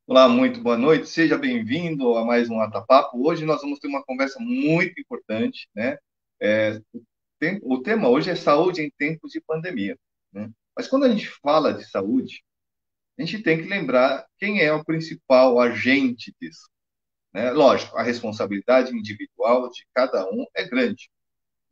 Olá, muito boa noite. Seja bem-vindo a mais um Atapapo. Hoje nós vamos ter uma conversa muito importante, né? O tema hoje é saúde em tempos de pandemia, né? Mas quando a gente fala de saúde, a gente tem que lembrar quem é o principal agente disso, né? Lógico, a responsabilidade individual de cada um é grande,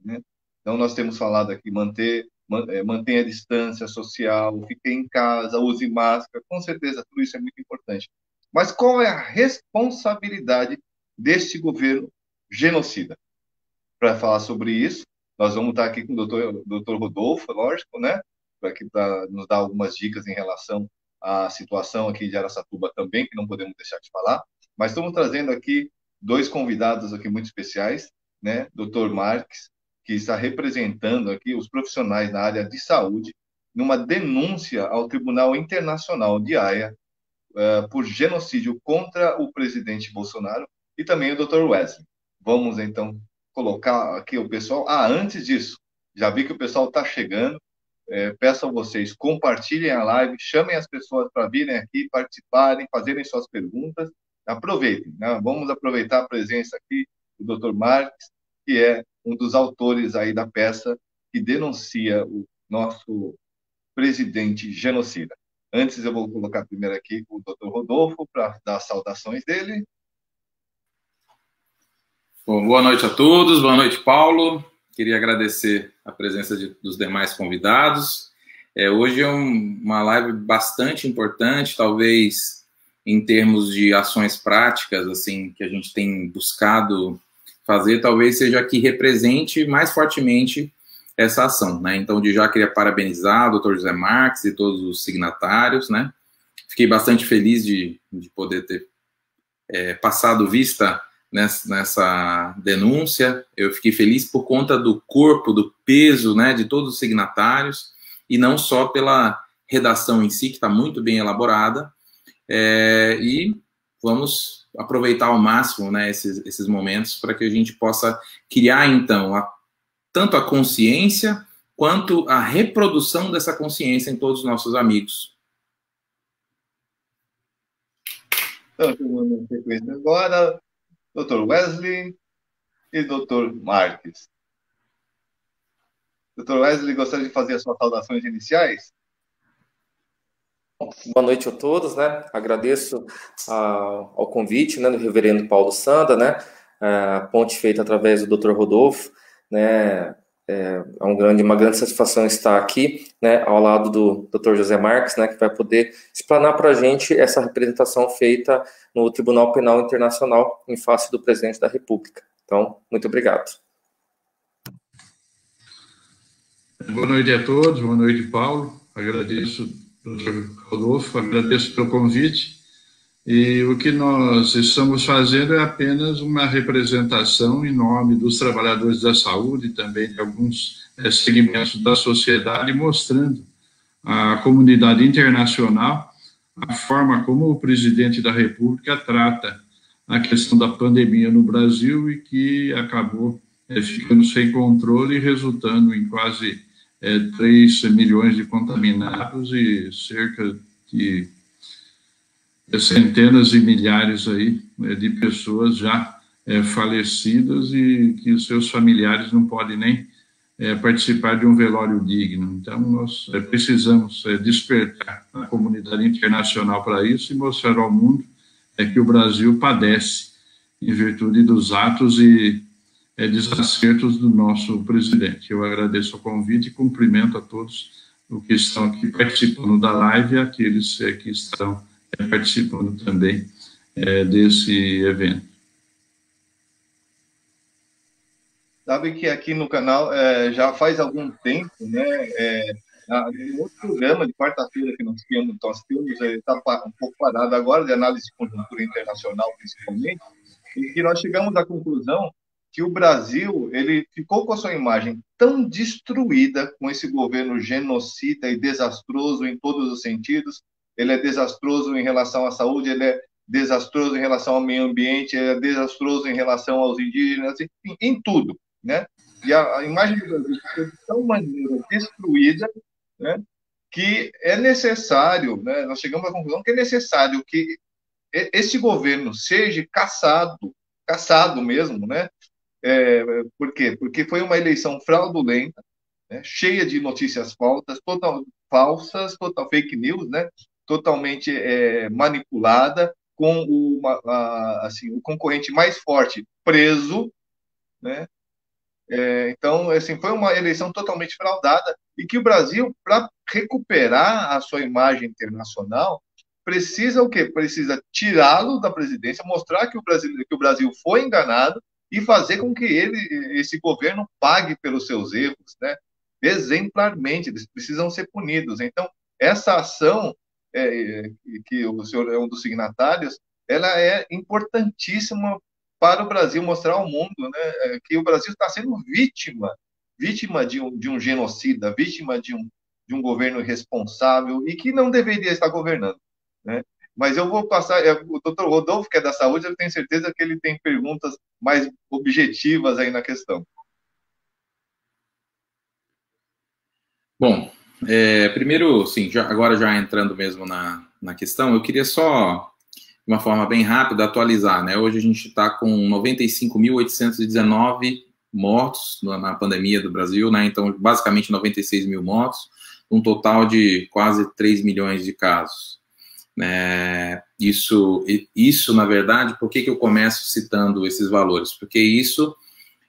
né? Então nós temos falado aqui mantenha a distância social, fique em casa, use máscara, com certeza tudo isso é muito importante. Mas qual é a responsabilidade deste governo genocida? Para falar sobre isso, nós vamos estar aqui com o doutor Rodolfo, lógico, né? Para nos dar algumas dicas em relação à situação aqui de Araçatuba também, que não podemos deixar de falar. Mas estamos trazendo aqui dois convidados aqui muito especiais, né? Doutor Marques, que está representando aqui os profissionais na área de saúde numa denúncia ao Tribunal Internacional de Haia por genocídio contra o presidente Bolsonaro e também o Dr. Wesley. Vamos então colocar aqui o pessoal. Antes disso, já vi que o pessoal está chegando. Peço a vocês, compartilhem a live, chamem as pessoas para virem aqui, participarem, fazerem suas perguntas. Aproveitem, né? Vamos aproveitar a presença aqui do Dr. Marques, que é um dos autores aí da peça que denuncia o nosso presidente genocida. Antes, eu vou colocar primeiro aqui o Dr. Rodolfo para dar as saudações dele. Bom, boa noite a todos, boa noite, Paulo. Queria agradecer a presença dos demais convidados. Hoje é uma live bastante importante, talvez em termos de ações práticas, assim, que a gente tem buscado fazer, talvez seja a que represente mais fortemente essa ação, né? Então, de já queria parabenizar o Dr. José Marques e todos os signatários, né? Fiquei bastante feliz de poder ter passado vista nessa denúncia. Eu fiquei feliz por conta do corpo, do peso, né, de todos os signatários, e não só pela redação em si, que está muito bem elaborada, e vamos aproveitar ao máximo, né, esses momentos para que a gente possa criar, então, tanto a consciência quanto a reprodução dessa consciência em todos os nossos amigos. Então, vamos sequência agora, Dr. Wesley e Dr. Marques. Dr. Wesley, gostaria de fazer as suas saudações iniciais? Boa noite a todos, né? Agradeço ao convite, né, do reverendo Paulo Sanda, né? A ponte feita através do Dr. Rodolfo, né? Uma grande satisfação estar aqui, né, ao lado do Dr. José Marques, né, que vai poder explanar para a gente essa representação feita no Tribunal Penal Internacional em face do presidente da República. Então, muito obrigado. Boa noite a todos, boa noite, Paulo. Agradeço, doutor Rodolfo, agradeço pelo convite. E o que nós estamos fazendo é apenas uma representação em nome dos trabalhadores da saúde e também de alguns segmentos da sociedade, mostrando à comunidade internacional a forma como o presidente da República trata a questão da pandemia no Brasil e que acabou ficando sem controle e resultando em quase 3 milhões de contaminados e cerca de centenas de milhares aí, de pessoas já falecidas e que os seus familiares não podem nem participar de um velório digno. Então, nós precisamos despertar a comunidade internacional para isso e mostrar ao mundo que o Brasil padece em virtude dos atos e desacertos do nosso presidente. Eu agradeço o convite e cumprimento a todos os que estão aqui participando da live e aqueles que estão participando também desse evento. Sabe que aqui no canal já faz algum tempo, né? Em outro programa de quarta-feira que nós temos está um pouco parado agora, de análise de conjuntura internacional, principalmente, em que nós chegamos à conclusão que o Brasil ele ficou com a sua imagem tão destruída com esse governo genocida e desastroso em todos os sentidos. Ele é desastroso em relação à saúde, ele é desastroso em relação ao meio ambiente, ele é desastroso em relação aos indígenas, em tudo, né? E a imagem do Brasil ficou de tal maneira destruída, né, que é necessário, né, nós chegamos à conclusão que é necessário que este governo seja cassado mesmo, né? Por quê? Porque foi uma eleição fraudulenta, né? Cheia de notícias falsas, total fake news, né? Totalmente manipulada, com assim, o concorrente mais forte preso, né? Então, assim, foi uma eleição totalmente fraudada e que o Brasil, para recuperar a sua imagem internacional, precisa o quê? Precisa tirá-lo da presidência, mostrar que o Brasil foi enganado e fazer com que esse governo pague pelos seus erros, né? Exemplarmente, eles precisam ser punidos. Então, essa ação, que o senhor é um dos signatários, ela é importantíssima para o Brasil mostrar ao mundo, né, que o Brasil está sendo vítima de um genocida, vítima de um governo irresponsável e que não deveria estar governando, né? Mas eu vou passar, o doutor Rodolfo, que é da saúde, eu tenho certeza que ele tem perguntas mais objetivas aí na questão. Bom, primeiro, sim, agora já entrando mesmo na questão, eu queria só, de uma forma bem rápida, atualizar, né? Hoje a gente está com 95.819 mortos na pandemia do Brasil, né? Então, basicamente 96 mil mortos, um total de quase 3 milhões de casos. Isso, na verdade, por que eu começo citando esses valores? Porque isso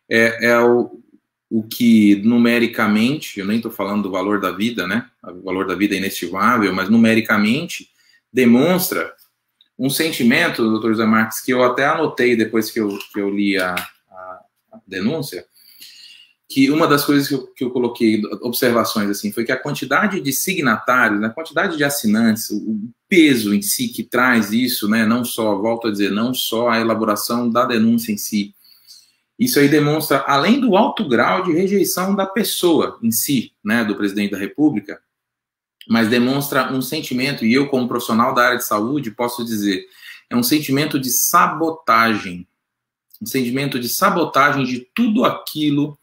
é o que numericamente, eu nem estou falando do valor da vida, né? O valor da vida é inestimável, mas numericamente demonstra um sentimento, doutor José Marques, que eu até anotei depois que eu li a denúncia, que uma das coisas que eu coloquei, observações assim, foi que a quantidade de signatários, a quantidade de assinantes, o peso em si que traz isso, né, não só, volto a dizer, não só a elaboração da denúncia em si, isso aí demonstra, além do alto grau de rejeição da pessoa em si, né, do presidente da República, mas demonstra um sentimento, e eu como profissional da área de saúde posso dizer, é um sentimento de sabotagem, de tudo aquilo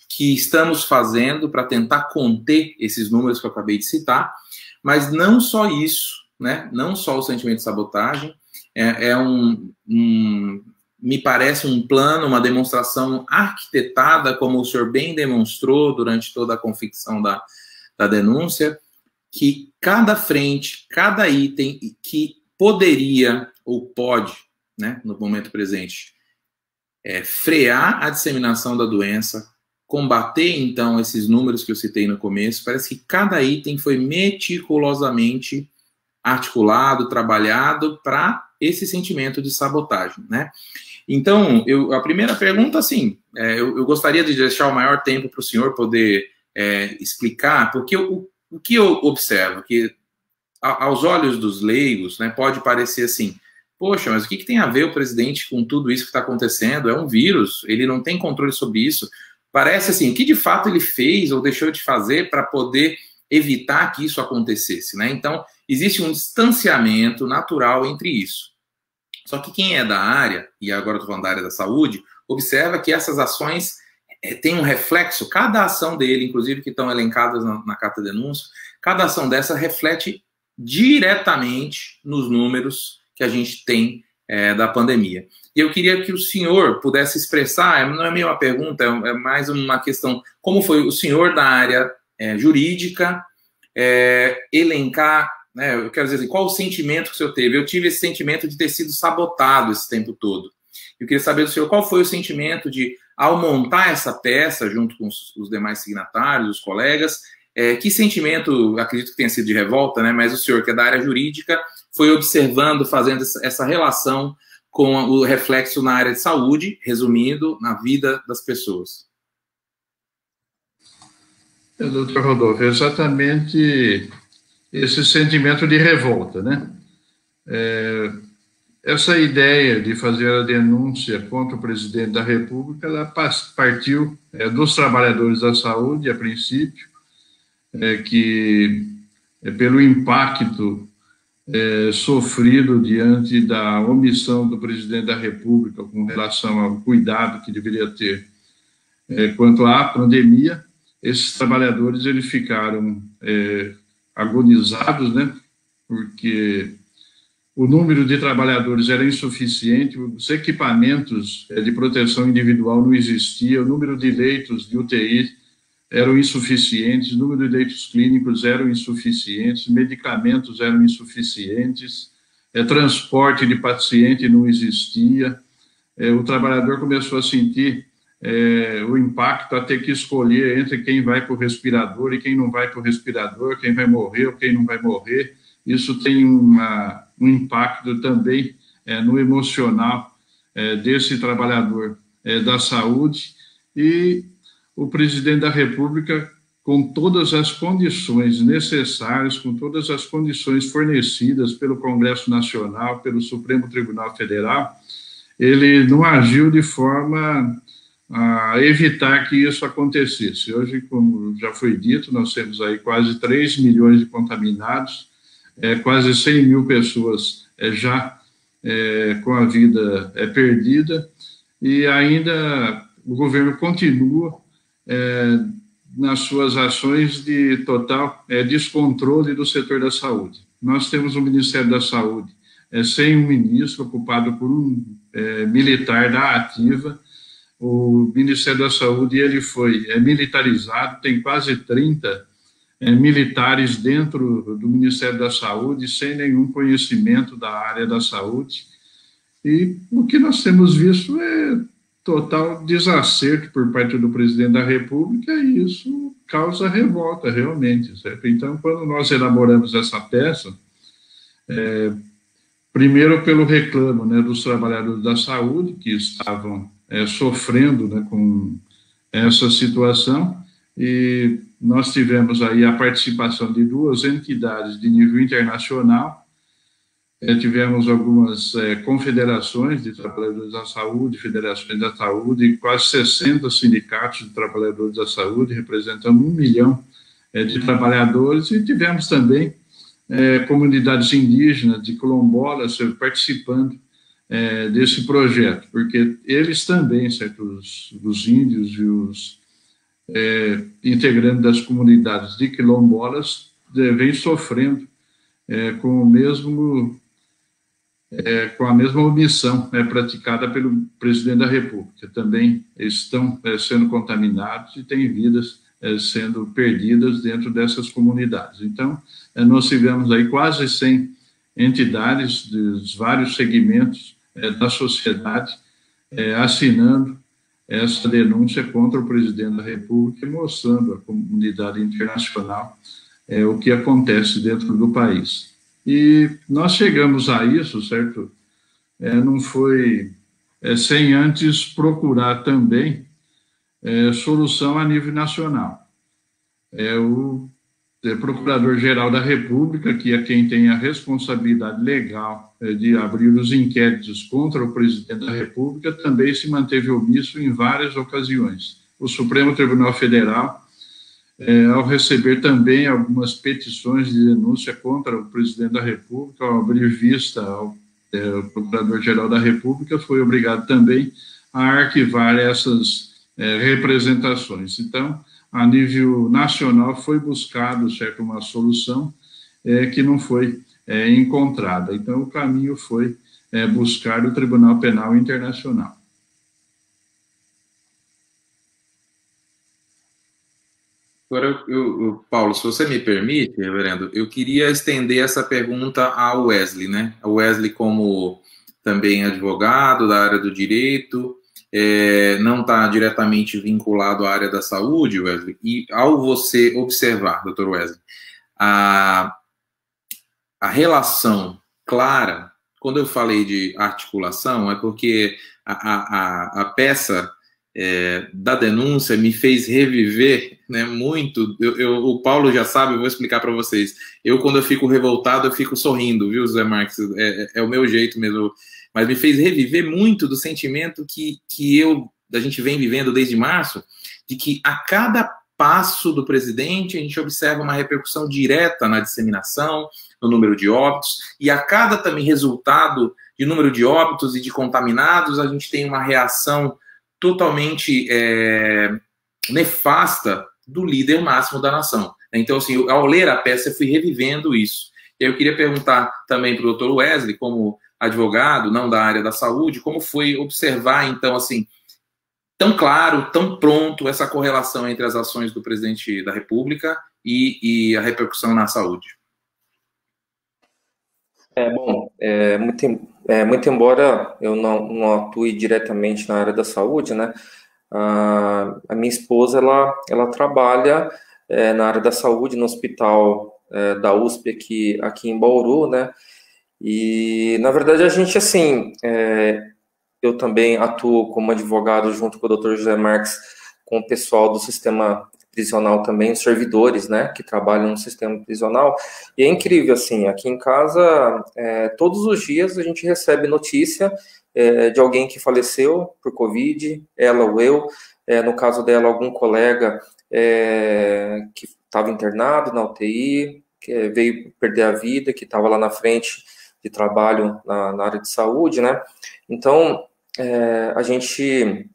que estamos fazendo para tentar conter esses números que eu acabei de citar, mas não só isso, né? Não só o sentimento de sabotagem, me parece um plano, uma demonstração arquitetada, como o senhor bem demonstrou durante toda a confecção da denúncia, que cada frente, cada item que poderia ou pode, né, no momento presente, frear a disseminação da doença, combater, então, esses números que eu citei no começo, parece que cada item foi meticulosamente articulado, trabalhado para esse sentimento de sabotagem, né? Então, a primeira pergunta, assim, eu gostaria de deixar o maior tempo para o senhor poder explicar, porque o que eu observo, que aos olhos dos leigos, né, pode parecer assim, poxa, mas o que tem a ver o presidente com tudo isso que está acontecendo? É um vírus, ele não tem controle sobre isso. Parece assim, o que de fato ele fez ou deixou de fazer para poder evitar que isso acontecesse, né? Então, existe um distanciamento natural entre isso. Só que quem é da área, e agora estou falando da área da saúde, observa que essas ações têm um reflexo, cada ação dele, inclusive que estão elencadas na carta de denúncia, cada ação dessa reflete diretamente nos números que a gente tem da pandemia. E eu queria que o senhor pudesse expressar, não é meio uma pergunta, é mais uma questão, como foi o senhor da área jurídica elencar, né, eu quero dizer assim, qual o sentimento que o senhor teve? Eu tive esse sentimento de ter sido sabotado esse tempo todo. Eu queria saber do senhor qual foi o sentimento de, ao montar essa peça, junto com os demais signatários, os colegas, que sentimento, acredito que tenha sido de revolta, né, mas o senhor, que é da área jurídica, foi observando, fazendo essa relação com o reflexo na área de saúde, resumindo, na vida das pessoas. Doutor Rodolfo, é exatamente esse sentimento de revolta, né? Essa ideia de fazer a denúncia contra o presidente da República, ela partiu dos trabalhadores da saúde, a princípio, que pelo impacto sofrido diante da omissão do presidente da República com relação ao cuidado que deveria ter quanto à pandemia, esses trabalhadores eles ficaram agonizados, né? Porque o número de trabalhadores era insuficiente, os equipamentos de proteção individual não existia, o número de leitos de UTI eram insuficientes, o número de leitos clínicos eram insuficientes, medicamentos eram insuficientes, transporte de paciente não existia, o trabalhador começou a sentir o impacto, a ter que escolher entre quem vai para o respirador e quem não vai para o respirador, quem vai morrer ou quem não vai morrer. Isso tem um impacto também no emocional desse trabalhador da saúde, e o presidente da República, com todas as condições necessárias, com todas as condições fornecidas pelo Congresso Nacional, pelo Supremo Tribunal Federal, ele não agiu de forma a evitar que isso acontecesse. Hoje, como já foi dito, nós temos aí quase 3 milhões de contaminados, quase 100 mil pessoas já com a vida perdida, e ainda o governo continua nas suas ações de total descontrole do setor da saúde. Nós temos um Ministério da Saúde sem um ministro, ocupado por um militar da ativa. O Ministério da Saúde ele foi militarizado, tem quase 30 militares dentro do Ministério da Saúde, sem nenhum conhecimento da área da saúde. E o que nós temos visto é total desacerto por parte do presidente da República, e isso causa revolta, realmente, certo? Então, quando nós elaboramos essa peça, primeiro pelo reclamo, né, dos trabalhadores da saúde, que estavam sofrendo, né, com essa situação, e nós tivemos aí a participação de 2 entidades de nível internacional, tivemos algumas confederações de trabalhadores da saúde, federações da saúde, e quase 60 sindicatos de trabalhadores da saúde, representando 1 milhão de trabalhadores, e tivemos também comunidades indígenas de quilombolas participando desse projeto, porque eles também, certo, os índios e os integrantes das comunidades de quilombolas vêm sofrendo com a mesma omissão praticada pelo presidente da República. Também estão sendo contaminados e têm vidas sendo perdidas dentro dessas comunidades. Então, nós tivemos aí quase 100 entidades dos vários segmentos da sociedade assinando essa denúncia contra o presidente da República e mostrando à comunidade internacional o que acontece dentro do país. E nós chegamos a isso, certo? Não foi sem antes procurar também solução a nível nacional. O Procurador-Geral da República, que é quem tem a responsabilidade legal de abrir os inquéritos contra o presidente da República, também se manteve omisso em várias ocasiões. O Supremo Tribunal Federal, ao receber também algumas petições de denúncia contra o presidente da República, ao abrir vista ao Procurador-Geral da República, foi obrigado também a arquivar essas representações. Então, a nível nacional foi buscado, certo, uma solução que não foi encontrada. Então, o caminho foi buscar o Tribunal Penal Internacional. Agora, Paulo, se você me permite, reverendo, eu queria estender essa pergunta ao Wesley, né? A Wesley, como também advogado da área do direito, não está diretamente vinculado à área da saúde, Wesley, e ao você observar, doutor Wesley, a relação clara, quando eu falei de articulação, é porque a peça da denúncia me fez reviver, né, muito. O Paulo já sabe, eu vou explicar para vocês. Quando eu fico revoltado, eu fico sorrindo, viu, Zé Marques? É o meu jeito mesmo. Mas me fez reviver muito do sentimento que a gente vem vivendo desde março, de que a cada passo do presidente a gente observa uma repercussão direta na disseminação, no número de óbitos, e a cada também resultado de número de óbitos e de contaminados, a gente tem uma reação totalmente nefasta do líder máximo da nação. Então, assim, ao ler a peça, eu fui revivendo isso. Eu queria perguntar também para o doutor Wesley, como advogado, não da área da saúde, como foi observar, então, assim, tão claro, tão pronto essa correlação entre as ações do presidente da República e a repercussão na saúde? Muito embora eu não atue diretamente na área da saúde, né? A minha esposa, ela trabalha na área da saúde, no hospital da USP aqui em Bauru, né? E, na verdade, a gente, assim, eu também atuo como advogado junto com o Dr. José Marques, com o pessoal do sistema prisional também, os servidores, né, que trabalham no sistema prisional, e é incrível, assim, aqui em casa, todos os dias a gente recebe notícia de alguém que faleceu por Covid, ela ou eu, no caso dela, algum colega que estava internado na UTI, que veio perder a vida, que estava lá na frente de trabalho na área de saúde, né, então, a gente,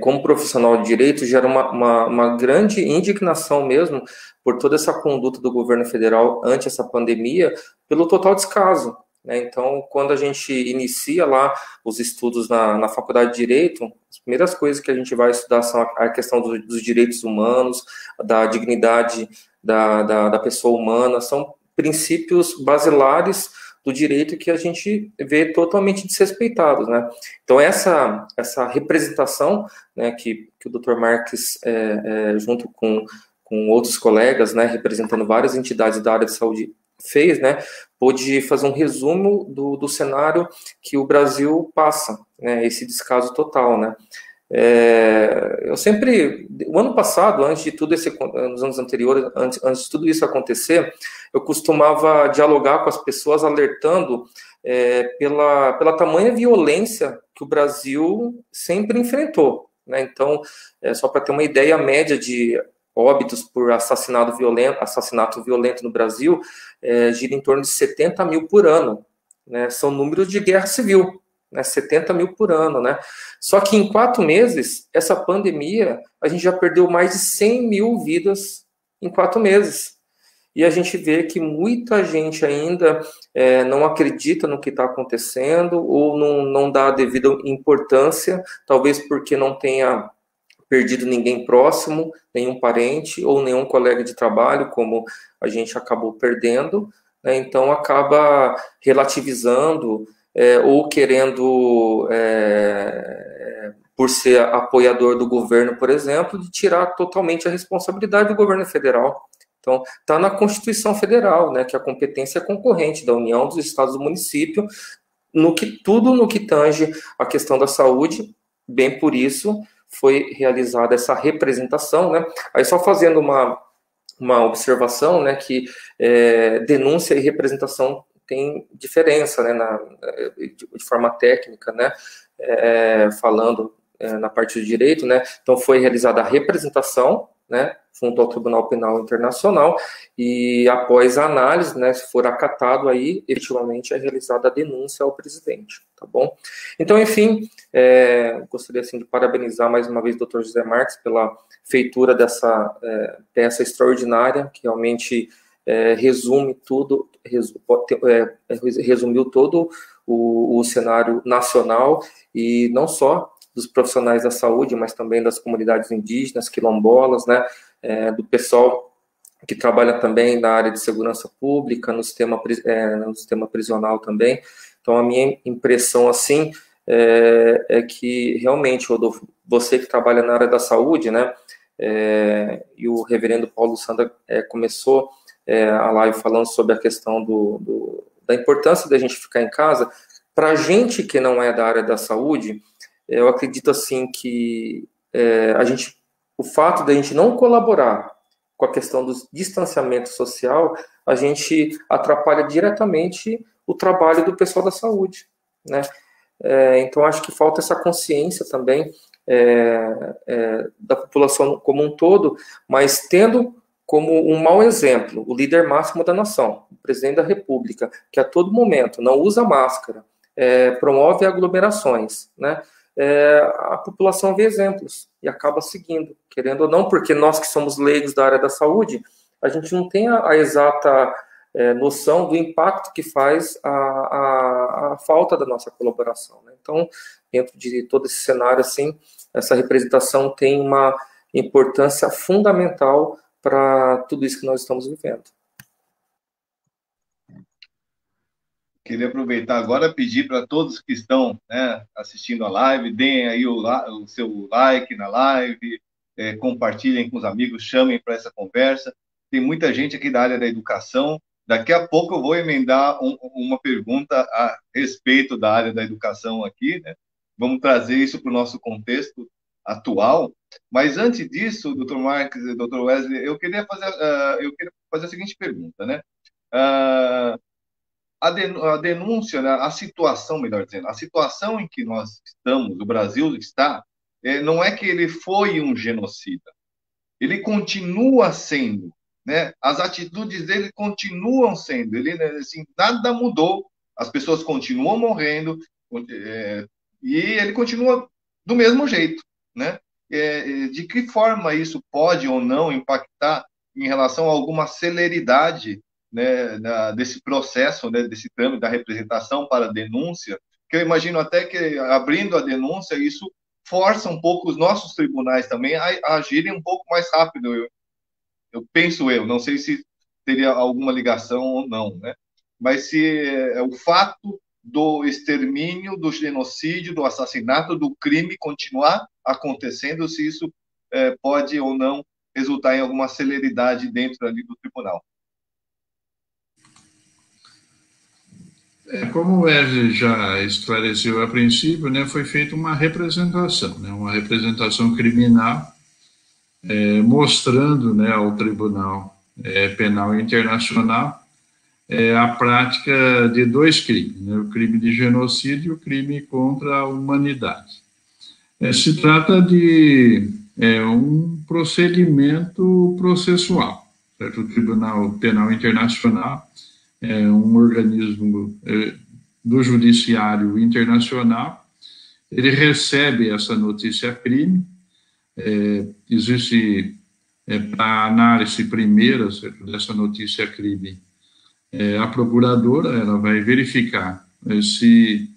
como profissional de direito, gera uma grande indignação mesmo por toda essa conduta do governo federal ante essa pandemia, pelo total descaso, né? Então, quando a gente inicia lá os estudos na faculdade de Direito, as primeiras coisas que a gente vai estudar são a questão dos direitos humanos, da dignidade da pessoa humana, são princípios basilares do direito que a gente vê totalmente desrespeitados, né? Então, essa representação, né, que o Dr. Marques, junto com outros colegas, né, representando várias entidades da área de saúde, fez, né, pôde fazer um resumo do cenário que o Brasil passa, né, esse descaso total, né? Eu sempre, o ano passado, antes de tudo nos anos anteriores, antes de tudo isso acontecer, eu costumava dialogar com as pessoas alertando pela tamanha violência que o Brasil sempre enfrentou, né? Então, só para ter uma ideia, a média de óbitos por assassinato violento no Brasil gira em torno de 70 mil por ano, né? São números de guerra civil, né? 70 mil por ano, né? Só que em 4 meses, essa pandemia, a gente já perdeu mais de 100 mil vidas em 4 meses. E a gente vê que muita gente ainda não acredita no que está acontecendo ou não dá a devida importância, talvez porque não tenha perdido ninguém próximo, nenhum parente ou nenhum colega de trabalho, como a gente acabou perdendo, né? Então acaba relativizando ou querendo, por ser apoiador do governo, por exemplo, de tirar totalmente a responsabilidade do governo federal. Então, está na Constituição Federal, né, que a competência é concorrente da União, dos estados e do município, tudo no que tange a questão da saúde, bem por isso foi realizada essa representação, né? Aí só fazendo uma observação, né, que denúncia e representação tem diferença, né, de forma técnica, né, falando na parte do direito, né, então foi realizada a representação, né, junto ao Tribunal Penal Internacional, e após a análise, né, se for acatado aí, efetivamente é realizada a denúncia ao presidente, tá bom? Então, enfim, gostaria, assim, de parabenizar mais uma vez o Dr. José Marques pela feitura dessa peça extraordinária, que realmente resume tudo, resumiu todo o cenário nacional, e não só dos profissionais da saúde, mas também das comunidades indígenas, quilombolas, né, do pessoal que trabalha também na área de segurança pública, no sistema prisional também. Então, a minha impressão, assim, é que realmente, Rodolfo, você que trabalha na área da saúde, né, e o reverendo Paulo Sanda começou a live falando sobre a questão da importância da gente ficar em casa. Para a gente que não é da área da saúde, eu acredito, assim, que o fato de a gente não colaborar com a questão do distanciamento social, a gente atrapalha diretamente o trabalho do pessoal da saúde, né? Então, acho que falta essa consciência também da população como um todo, mas tendo como um mau exemplo o líder máximo da nação, o presidente da República, que a todo momento não usa máscara, promove aglomerações, né? A população vê exemplos e acaba seguindo, querendo ou não, porque nós que somos leigos da área da saúde, a gente não tem a exata noção do impacto que faz a falta da nossa colaboração, né? Então, dentro de todo esse cenário, assim, essa representação tem uma importância fundamental para tudo isso que nós estamos vivendo. Queria aproveitar agora e pedir para todos que estão, né, assistindo a live, deem aí o seu like na live, compartilhem com os amigos, chamem para essa conversa. Tem muita gente aqui da área da educação. Daqui a pouco eu vou emendar uma pergunta a respeito da área da educação aqui, né? Vamos trazer isso para o nosso contexto atual. Mas antes disso, Dr. Marques e Dr. Wesley, eu queria fazer a seguinte pergunta, né? A denúncia, né, a situação, melhor dizendo, a situação em que nós estamos, o Brasil está, não é que ele foi um genocida, ele continua sendo, né? As atitudes dele continuam sendo, ele, assim, nada mudou, as pessoas continuam morrendo, e ele continua do mesmo jeito, né? De que forma isso pode ou não impactar em relação a alguma celeridade, né, desse processo, né, desse trâmite da representação para a denúncia, que eu imagino até que, abrindo a denúncia, isso força um pouco os nossos tribunais também a agirem um pouco mais rápido, não sei se teria alguma ligação ou não, né? Mas se o fato do extermínio, do genocídio, do assassinato, do crime continuar acontecendo, se isso pode ou não resultar em alguma celeridade dentro ali do tribunal. Como o Wesley já esclareceu a princípio, né, foi feita uma representação, né, uma representação criminal, mostrando, né, ao Tribunal Penal Internacional a prática de dois crimes, né, o crime de genocídio e o crime contra a humanidade. Se trata de um procedimento processual, certo? O Tribunal Penal Internacional é um organismo do Judiciário Internacional, ele recebe essa notícia-crime, existe, para a análise primeira, certo, dessa notícia-crime, a procuradora ela vai verificar se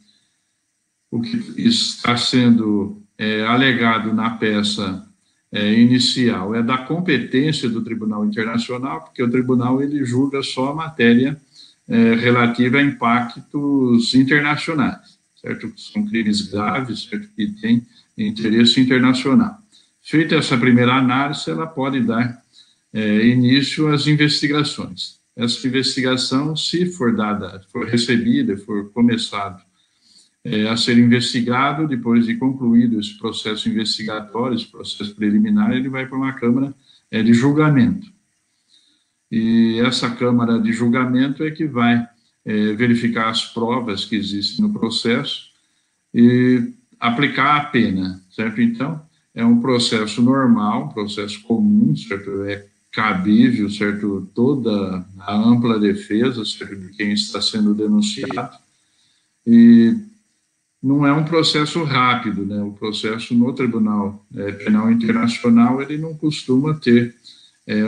o que está sendo alegado na peça inicial é da competência do Tribunal Internacional, porque o tribunal ele julga só a matéria relativa a impactos internacionais, certo? São crimes graves, certo? Que têm interesse internacional. Feita essa primeira análise, ela pode dar início às investigações. Essa investigação, se for recebida, for começado a ser investigado, depois de concluído esse processo investigatório, esse processo preliminar, ele vai para uma Câmara de julgamento. E essa Câmara de julgamento é que vai verificar as provas que existem no processo e aplicar a pena, certo? Então, é um processo normal, um processo comum, certo? É cabível, certo? Toda a ampla defesa, certo? De quem está sendo denunciado. E não é um processo rápido, né? O processo no Tribunal Penal Internacional, ele não costuma ter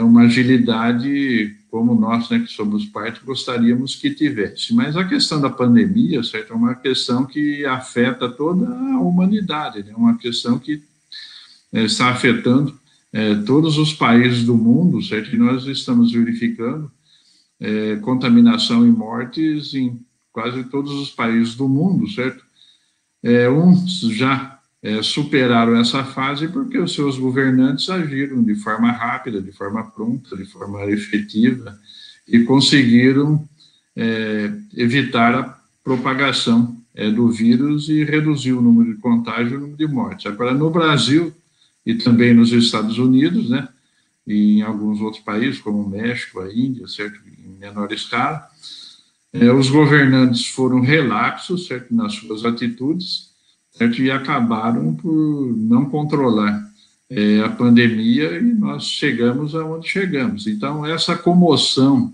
uma agilidade como nós, né, que somos parte, gostaríamos que tivesse. Mas a questão da pandemia, certo, é uma questão que afeta toda a humanidade, né? Uma questão que está afetando todos os países do mundo, certo? E nós estamos verificando contaminação e mortes em quase todos os países do mundo, certo? Uns já superaram essa fase porque os seus governantes agiram de forma rápida, de forma pronta, de forma efetiva e conseguiram evitar a propagação do vírus e reduzir o número de contágios e o número de mortes. Agora, no Brasil e também nos Estados Unidos, né, e em alguns outros países, como o México, a Índia, certo, em menor escala, os governantes foram relapsos, certo, nas suas atitudes, certo, e acabaram por não controlar a pandemia e nós chegamos aonde chegamos. Então, essa comoção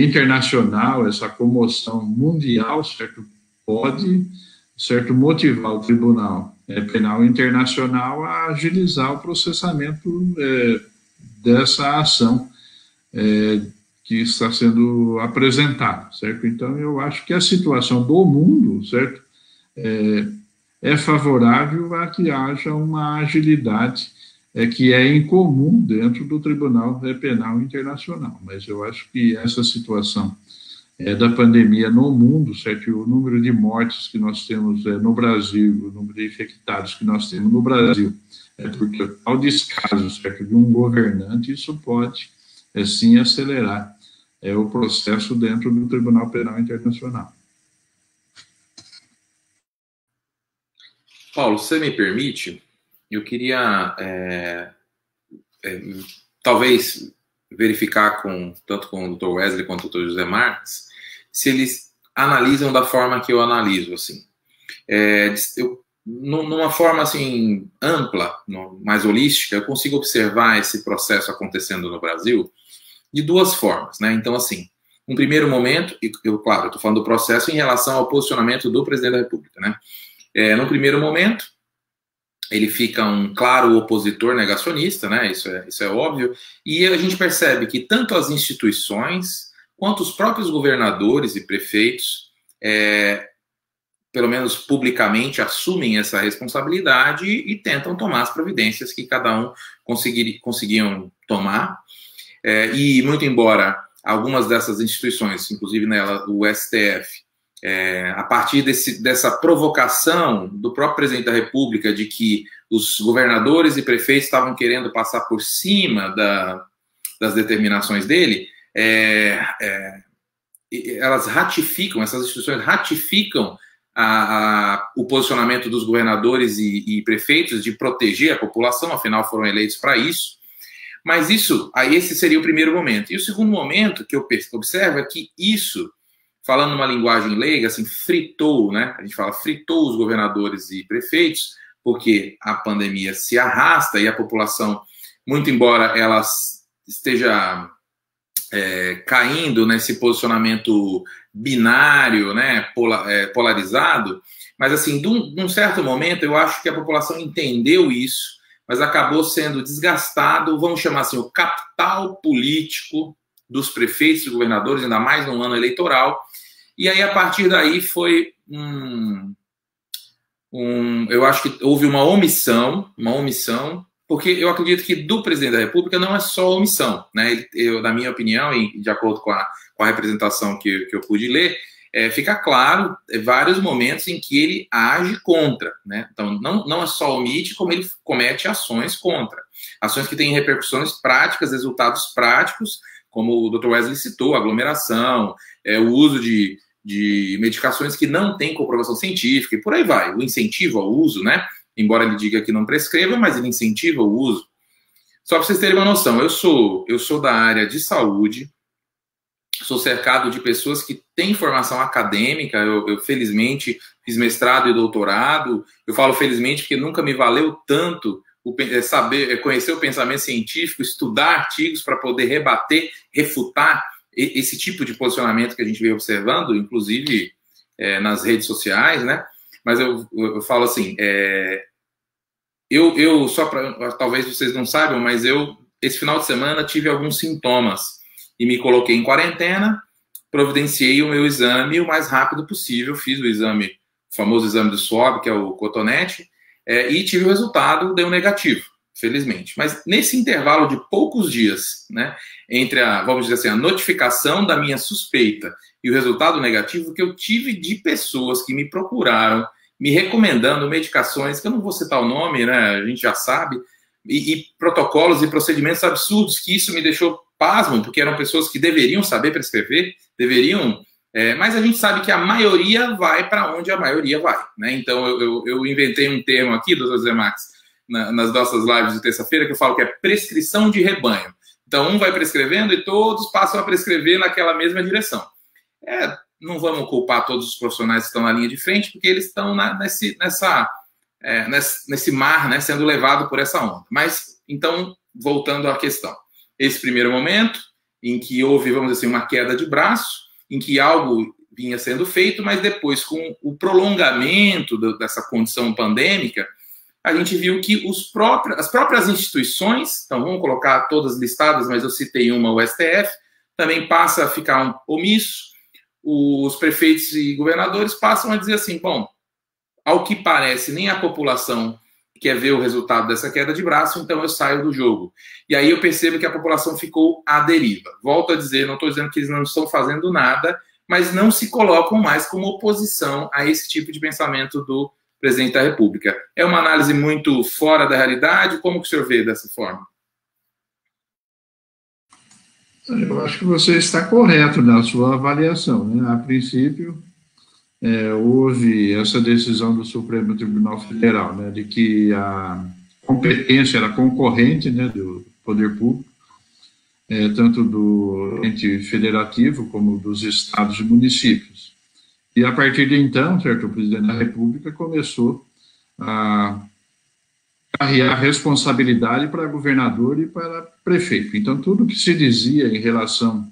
internacional, essa comoção mundial, certo, pode, certo, motivar o Tribunal Penal Internacional a agilizar o processamento dessa ação que está sendo apresentado, certo? Então, eu acho que a situação do mundo, certo, é favorável a que haja uma agilidade que é incomum dentro do Tribunal Penal Internacional. Mas eu acho que essa situação da pandemia no mundo, certo? O número de mortes que nós temos no Brasil, o número de infectados que nós temos no Brasil, porque ao descaso, certo, de um governante, isso pode, sim, acelerar o processo dentro do Tribunal Penal Internacional. Paulo, você me permite? Eu queria, talvez, verificar tanto com o Dr. Wesley quanto o Dr. José Marques, se eles analisam da forma que eu analiso, assim. Numa forma, assim, ampla, mais holística, eu consigo observar esse processo acontecendo no Brasil de duas formas, né? Então, assim, um primeiro momento, claro, eu estou falando do processo em relação ao posicionamento do presidente da República, né? No primeiro momento, ele fica um claro opositor negacionista, né? Isso é óbvio, e a gente percebe que tanto as instituições quanto os próprios governadores e prefeitos, pelo menos publicamente, assumem essa responsabilidade e tentam tomar as providências que cada um conseguiam tomar. E, muito embora algumas dessas instituições, inclusive o STF, a partir dessa provocação do próprio presidente da República de que os governadores e prefeitos estavam querendo passar por cima das determinações dele, essas instituições ratificam o posicionamento dos governadores e prefeitos de proteger a população, afinal foram eleitos para isso. Mas esse seria o primeiro momento. E o segundo momento que eu observo é que isso, falando numa linguagem leiga, assim, fritou, né? A gente fala fritou os governadores e prefeitos, porque a pandemia se arrasta e a população, muito embora ela esteja caindo nesse posicionamento binário, né, polarizado, mas, assim, num certo momento, eu acho que a população entendeu isso, mas acabou sendo desgastado, vamos chamar assim, o capital político dos prefeitos e governadores, ainda mais num ano eleitoral. E aí, a partir daí, foi eu acho que houve uma omissão, porque eu acredito que do presidente da República não é só omissão, né? Na minha opinião, e de acordo com a representação que eu pude ler, fica claro vários momentos em que ele age contra, né? Então, não é só omite, como ele comete ações contra. Ações que têm repercussões práticas, resultados práticos, como o Dr. Wesley citou, aglomeração, o uso de medicações que não têm comprovação científica, e por aí vai. O incentivo ao uso, né? Embora ele diga que não prescreva, mas ele incentiva o uso. Só para vocês terem uma noção, eu sou da área de saúde, sou cercado de pessoas que têm formação acadêmica, eu felizmente fiz mestrado e doutorado, eu falo felizmente porque nunca me valeu tanto conhecer o pensamento científico, estudar artigos para poder rebater, refutar esse tipo de posicionamento que a gente vem observando, inclusive nas redes sociais, né? Mas eu falo assim, só para, talvez vocês não saibam, mas esse final de semana tive alguns sintomas e me coloquei em quarentena, providenciei o meu exame o mais rápido possível, fiz o famoso exame do swab, que é o cotonete, e tive o resultado, deu negativo, felizmente. Mas nesse intervalo de poucos dias, né, entre vamos dizer assim, a notificação da minha suspeita e o resultado negativo, que eu tive de pessoas que me procuraram, me recomendando medicações, que eu não vou citar o nome, né, a gente já sabe, e protocolos e procedimentos absurdos, que isso me deixou pasmo, porque eram pessoas que deveriam saber prescrever, mas a gente sabe que a maioria vai para onde a maioria vai, né? Então eu inventei um termo aqui, doutor José Marques, nas nossas lives de terça-feira, que eu falo que é prescrição de rebanho. Então um vai prescrevendo e todos passam a prescrever naquela mesma direção. Não vamos culpar todos os profissionais que estão na linha de frente, porque eles estão nesse mar, né, sendo levado por essa onda. Mas, então, voltando à questão. Esse primeiro momento, em que houve, vamos dizer assim, uma queda de braço, em que algo vinha sendo feito, mas depois, com o prolongamento dessa condição pandêmica, a gente viu que as próprias instituições, então vamos colocar todas listadas, mas eu citei uma, o STF, também passa a ficar omisso, os prefeitos e governadores passam a dizer assim, bom, ao que parece, nem a população quer ver o resultado dessa queda de braço, então eu saio do jogo. E aí eu percebo que a população ficou à deriva. Volto a dizer, não estou dizendo que eles não estão fazendo nada, mas não se colocam mais como oposição a esse tipo de pensamento do presidente da República. É uma análise muito fora da realidade? Como que o senhor vê dessa forma? Eu acho que você está correto na sua avaliação, né? A princípio, houve essa decisão do Supremo Tribunal Federal, né, de que a competência era concorrente, né, do poder público, tanto do ente federativo como dos estados e municípios. E a partir de então, certo, o presidente da República começou a carregar responsabilidade para governador e para prefeito. Então, tudo que se dizia em relação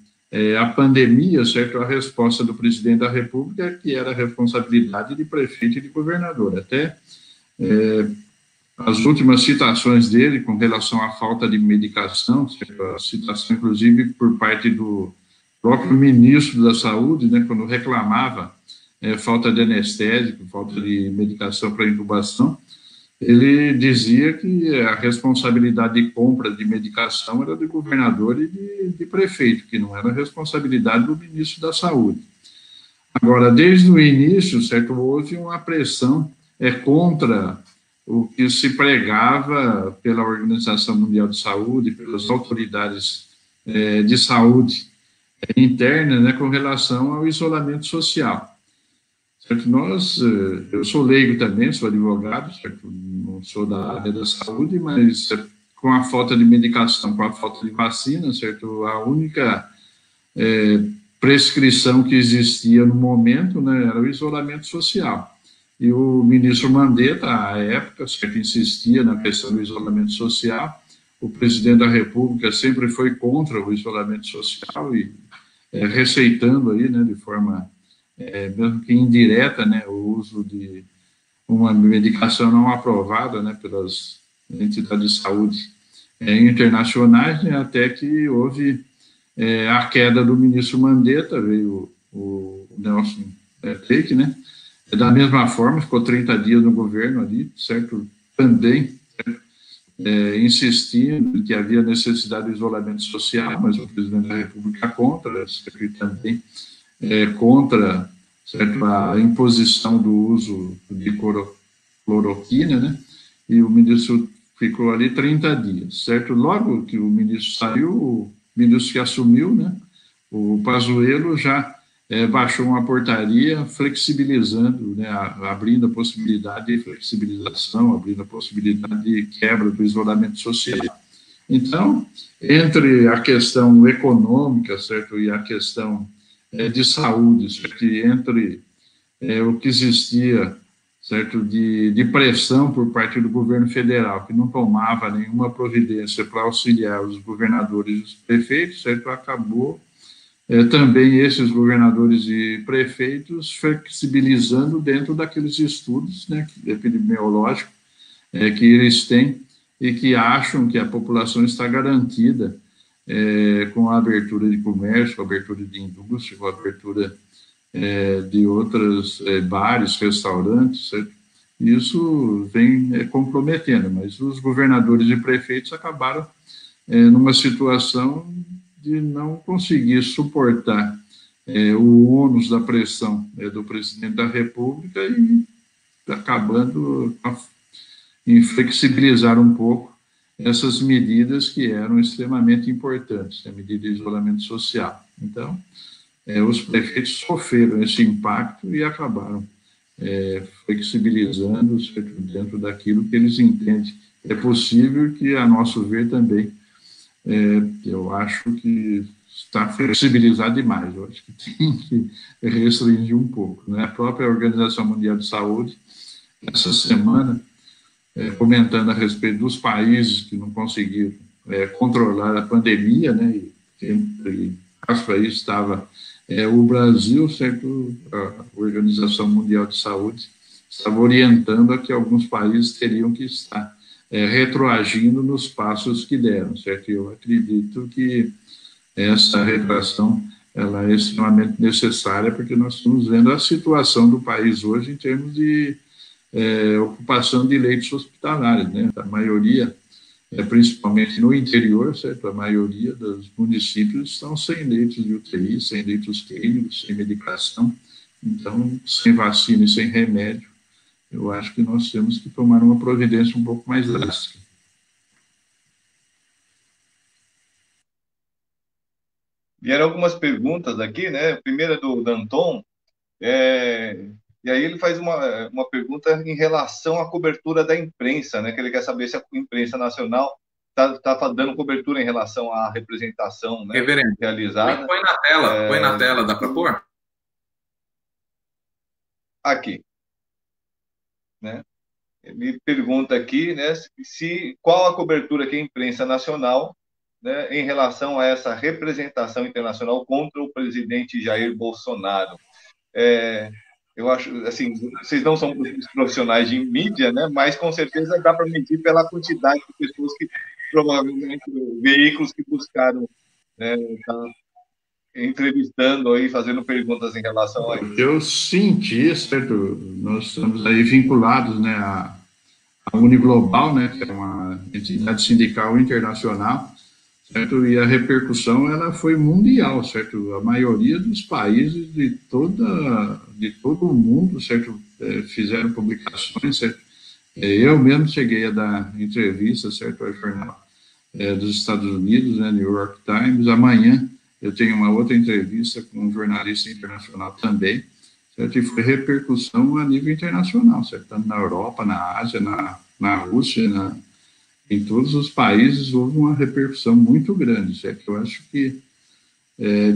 à pandemia, certo, a resposta do presidente da República é que era responsabilidade de prefeito e de governador. Até as últimas citações dele com relação à falta de medicação, certo, a citação, inclusive, por parte do próprio ministro da Saúde, né, quando reclamava falta de anestésico, falta de medicação para intubação, ele dizia que a responsabilidade de compra de medicação era do governador e de prefeito, que não era responsabilidade do ministro da Saúde. Agora, desde o início, certo, houve uma pressão contra o que se pregava pela Organização Mundial de Saúde, pelas autoridades de saúde interna, né, com relação ao isolamento social. Certo? Eu sou leigo também, sou advogado, certo? Não sou da área da saúde, mas com a falta de medicação, com a falta de vacina, certo? A única prescrição que existia no momento, né, era o isolamento social. E o ministro Mandetta, à época, certo, insistia na questão do isolamento social. O presidente da República sempre foi contra o isolamento social e receitando aí, né, de forma mesmo que indireta, né, o uso de uma medicação não aprovada, né, pelas entidades de saúde internacionais, né, até que houve a queda do ministro Mandetta, veio o Nelson Teich, né, da mesma forma, ficou 30 dias no governo ali, certo, também, certo? Insistindo que havia necessidade de isolamento social, mas o presidente da República contra, certo? E também contra, certo, a imposição do uso de cloroquina, né? E o ministro ficou ali 30 dias, certo? Logo que o ministro saiu, o ministro que assumiu, né, o Pazuello, já baixou uma portaria flexibilizando, né, abrindo a possibilidade de flexibilização, abrindo a possibilidade de quebra do isolamento social. Então, entre a questão econômica, certo, e a questão de saúde, certo? Entre o que existia, certo, de pressão por parte do governo federal, que não tomava nenhuma providência para auxiliar os governadores e os prefeitos, certo, acabou também esses governadores e prefeitos flexibilizando dentro daqueles estudos, né, epidemiológicos que eles têm e que acham que a população está garantida com a abertura de comércio, com a abertura de indústria, com a abertura de outros bares, restaurantes, certo? Isso vem comprometendo, mas os governadores e prefeitos acabaram numa situação de não conseguir suportar o ônus da pressão do presidente da República e acabando em flexibilizar um pouco essas medidas que eram extremamente importantes, a medida de isolamento social. Então, os prefeitos sofreram esse impacto e acabaram flexibilizando dentro daquilo que eles entendem é possível, que, a nosso ver, também, eu acho que está flexibilizado demais. Eu acho que tem que restringir um pouco, né? A própria Organização Mundial de Saúde, essa semana, comentando a respeito dos países que não conseguiram controlar a pandemia, né? E entre os países estava o Brasil, certo? A Organização Mundial de Saúde estava orientando a que alguns países teriam que estar retroagindo nos passos que deram, certo? Eu acredito que essa retração ela é extremamente necessária, porque nós estamos vendo a situação do país hoje em termos de ocupação de leitos hospitalares, né? A maioria, principalmente no interior, certo? A maioria dos municípios estão sem leitos de UTI, sem leitos clínicos, sem medicação. Então, sem vacina e sem remédio, eu acho que nós temos que tomar uma providência um pouco mais drástica. Vieram algumas perguntas aqui, né? A primeira do Danton, e aí ele faz uma pergunta em relação à cobertura da imprensa, né? Que ele quer saber se a imprensa nacional está dando cobertura em relação à representação, né, Reverendo, realizada. Põe na tela, dá para pôr? Aqui, né? Ele pergunta aqui, né, qual a cobertura que a imprensa nacional, né, em relação a essa representação internacional contra o presidente Jair Bolsonaro. Eu acho, assim, vocês não são profissionais de mídia, né, mas com certeza dá para medir pela quantidade de pessoas que, provavelmente, veículos que buscaram, né, entrevistando aí, fazendo perguntas em relação a isso. Eu senti, certo, nós estamos aí vinculados, né, à Uniglobal, né, que é uma entidade sindical internacional, certo, e a repercussão ela foi mundial, certo, a maioria dos países de todo o mundo, certo, fizeram publicações, certo, eu mesmo cheguei a dar entrevista, certo, ao jornal dos Estados Unidos, né, New York Times. Amanhã eu tenho uma outra entrevista com um jornalista internacional também, certo? E foi repercussão a nível internacional, certo? Tanto na Europa, na Ásia, na Rússia, em todos os países houve uma repercussão muito grande, certo? Eu acho que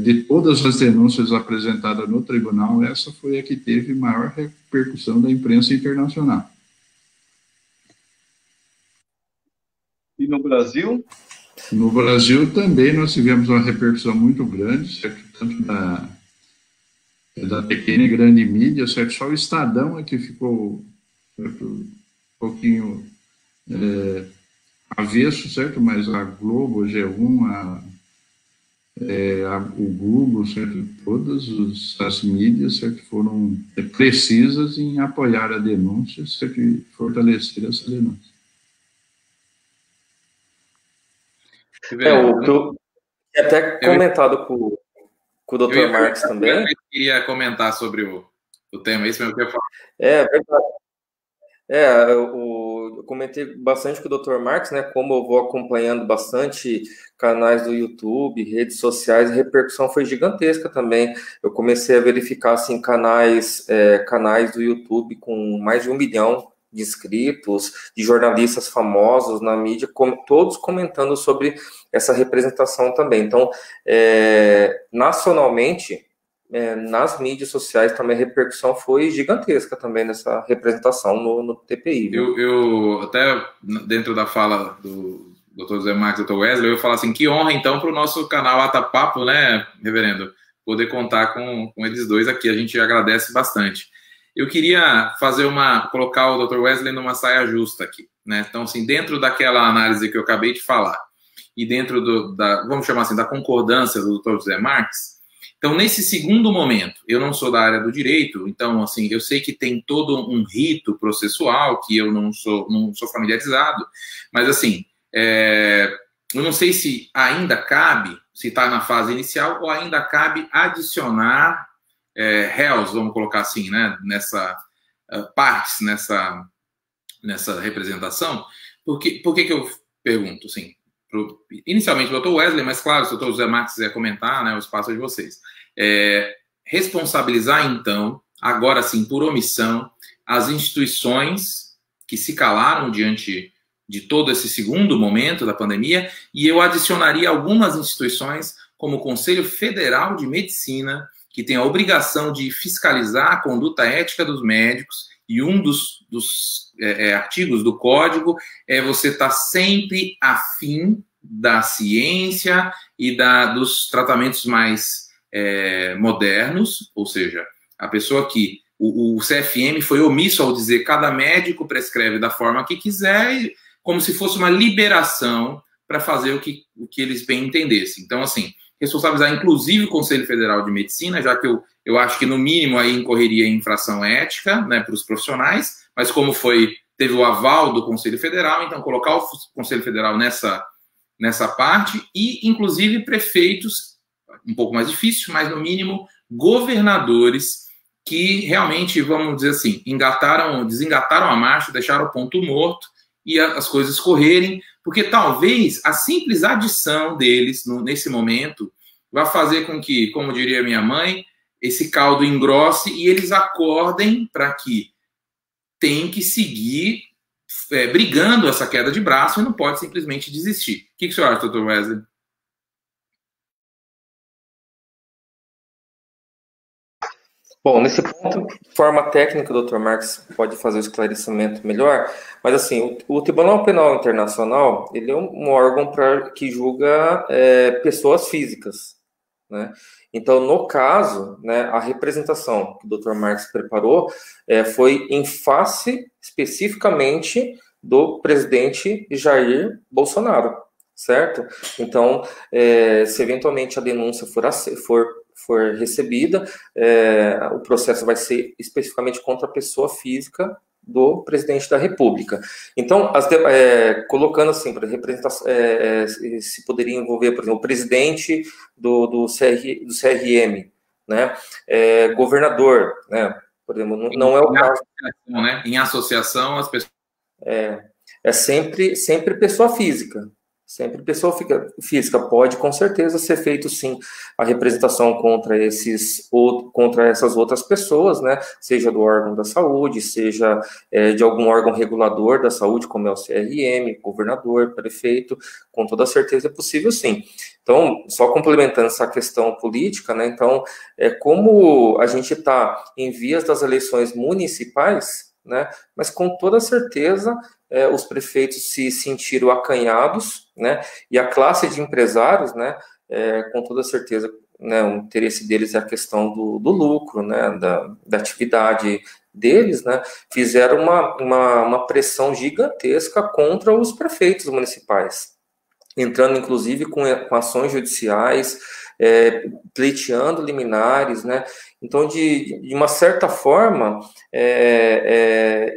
de todas as denúncias apresentadas no tribunal, essa foi a que teve maior repercussão da imprensa internacional. E no Brasil? No Brasil também nós tivemos uma repercussão muito grande, certo? Tanto da pequena e grande mídia, certo? Só o Estadão é que ficou, certo, um pouquinho avesso, certo? Mas a Globo, a G1, o Google, certo? Todas as mídias, certo? Foram precisas em apoiar a denúncia, certo? E fortalecer essa denúncia. O que eu até comentado com o Dr. Marcos também. Eu queria comentar sobre o tema, isso mesmo que eu ia falar. É verdade. Eu comentei bastante com o Dr. Marcos, né? Como eu vou acompanhando bastante canais do YouTube, redes sociais, a repercussão foi gigantesca também. Eu comecei a verificar assim, canais do YouTube com mais de 1 milhão de inscritos, de jornalistas famosos na mídia, todos comentando sobre essa representação também. Então, nacionalmente, nas mídias sociais também a repercussão foi gigantesca também nessa representação no TPI. Eu até dentro da fala do Dr. José Marcos e Dr. Wesley, eu ia falar assim, que honra então para o nosso canal Atapapo, né, reverendo, poder contar com eles dois aqui, a gente agradece bastante. Eu queria colocar o Dr. Wesley numa saia justa aqui, né? Então, assim, dentro daquela análise que eu acabei de falar e dentro vamos chamar assim, da concordância do Dr. José Marques, então, nesse segundo momento, eu não sou da área do direito, então, assim, eu sei que tem todo um rito processual que eu não sou familiarizado, mas, assim, eu não sei se ainda cabe, se está na fase inicial, ou ainda cabe adicionar réus, vamos colocar assim, né, partes nessa representação. Por que que eu pergunto, assim, inicialmente o Dr. Wesley, mas claro, se o Dr. José Marcos quiser comentar, né, o espaço é de vocês. Responsabilizar, então, agora sim, por omissão, as instituições que se calaram diante de todo esse segundo momento da pandemia, e eu adicionaria algumas instituições, como o Conselho Federal de Medicina, que tem a obrigação de fiscalizar a conduta ética dos médicos, e um dos artigos do código é você estar sempre afim da ciência e dos tratamentos mais modernos, ou seja, a pessoa que o CFM foi omisso ao dizer cada médico prescreve da forma que quiser, como se fosse uma liberação para fazer o que eles bem entendessem. Então, assim, responsabilizar inclusive o Conselho Federal de Medicina, já que eu acho que no mínimo aí incorreria em infração ética, né, para os profissionais, mas como teve o aval do Conselho Federal, então colocar o Conselho Federal nessa parte, e inclusive prefeitos, um pouco mais difícil, mas no mínimo governadores que realmente, vamos dizer assim, desengataram a marcha, deixaram o ponto morto e as coisas correrem, porque talvez a simples adição deles nesse momento vai fazer com que, como diria minha mãe, esse caldo engrosse e eles acordem para que tem que seguir brigando essa queda de braço e não pode simplesmente desistir. O que o senhor acha, doutor Wesley? Bom, nesse ponto, de forma técnica, o Dr. Marques pode fazer o esclarecimento melhor, mas assim, o Tribunal Penal Internacional, ele é um órgão que julga pessoas físicas, né? Então, no caso, né, a representação que o Dr. Marques preparou foi em face, especificamente, do presidente Jair Bolsonaro, certo? Então, se eventualmente a denúncia for recebida, o processo vai ser especificamente contra a pessoa física do presidente da República. Então, colocando assim, para representação, se poderia envolver, por exemplo, o presidente do CRM, né, governador, né, por exemplo, não é o caso. Né? Em associação, as pessoas... É sempre pessoa física. Sempre pessoa física. Pode, com certeza, ser feito, sim, a representação contra essas outras pessoas, né? Seja do órgão da saúde, seja de algum órgão regulador da saúde, como é o CRM, governador, prefeito, com toda certeza é possível, sim. Então, só complementando essa questão política, né? Então, como a gente está em vias das eleições municipais, né? Mas com toda certeza os prefeitos se sentiram acanhados, né? E a classe de empresários, né? Com toda certeza, né? O interesse deles é a questão do lucro, né? Da atividade deles, né? Fizeram uma pressão gigantesca contra os prefeitos municipais, entrando inclusive com ações judiciais, pleiteando liminares, né? Então, de uma certa forma,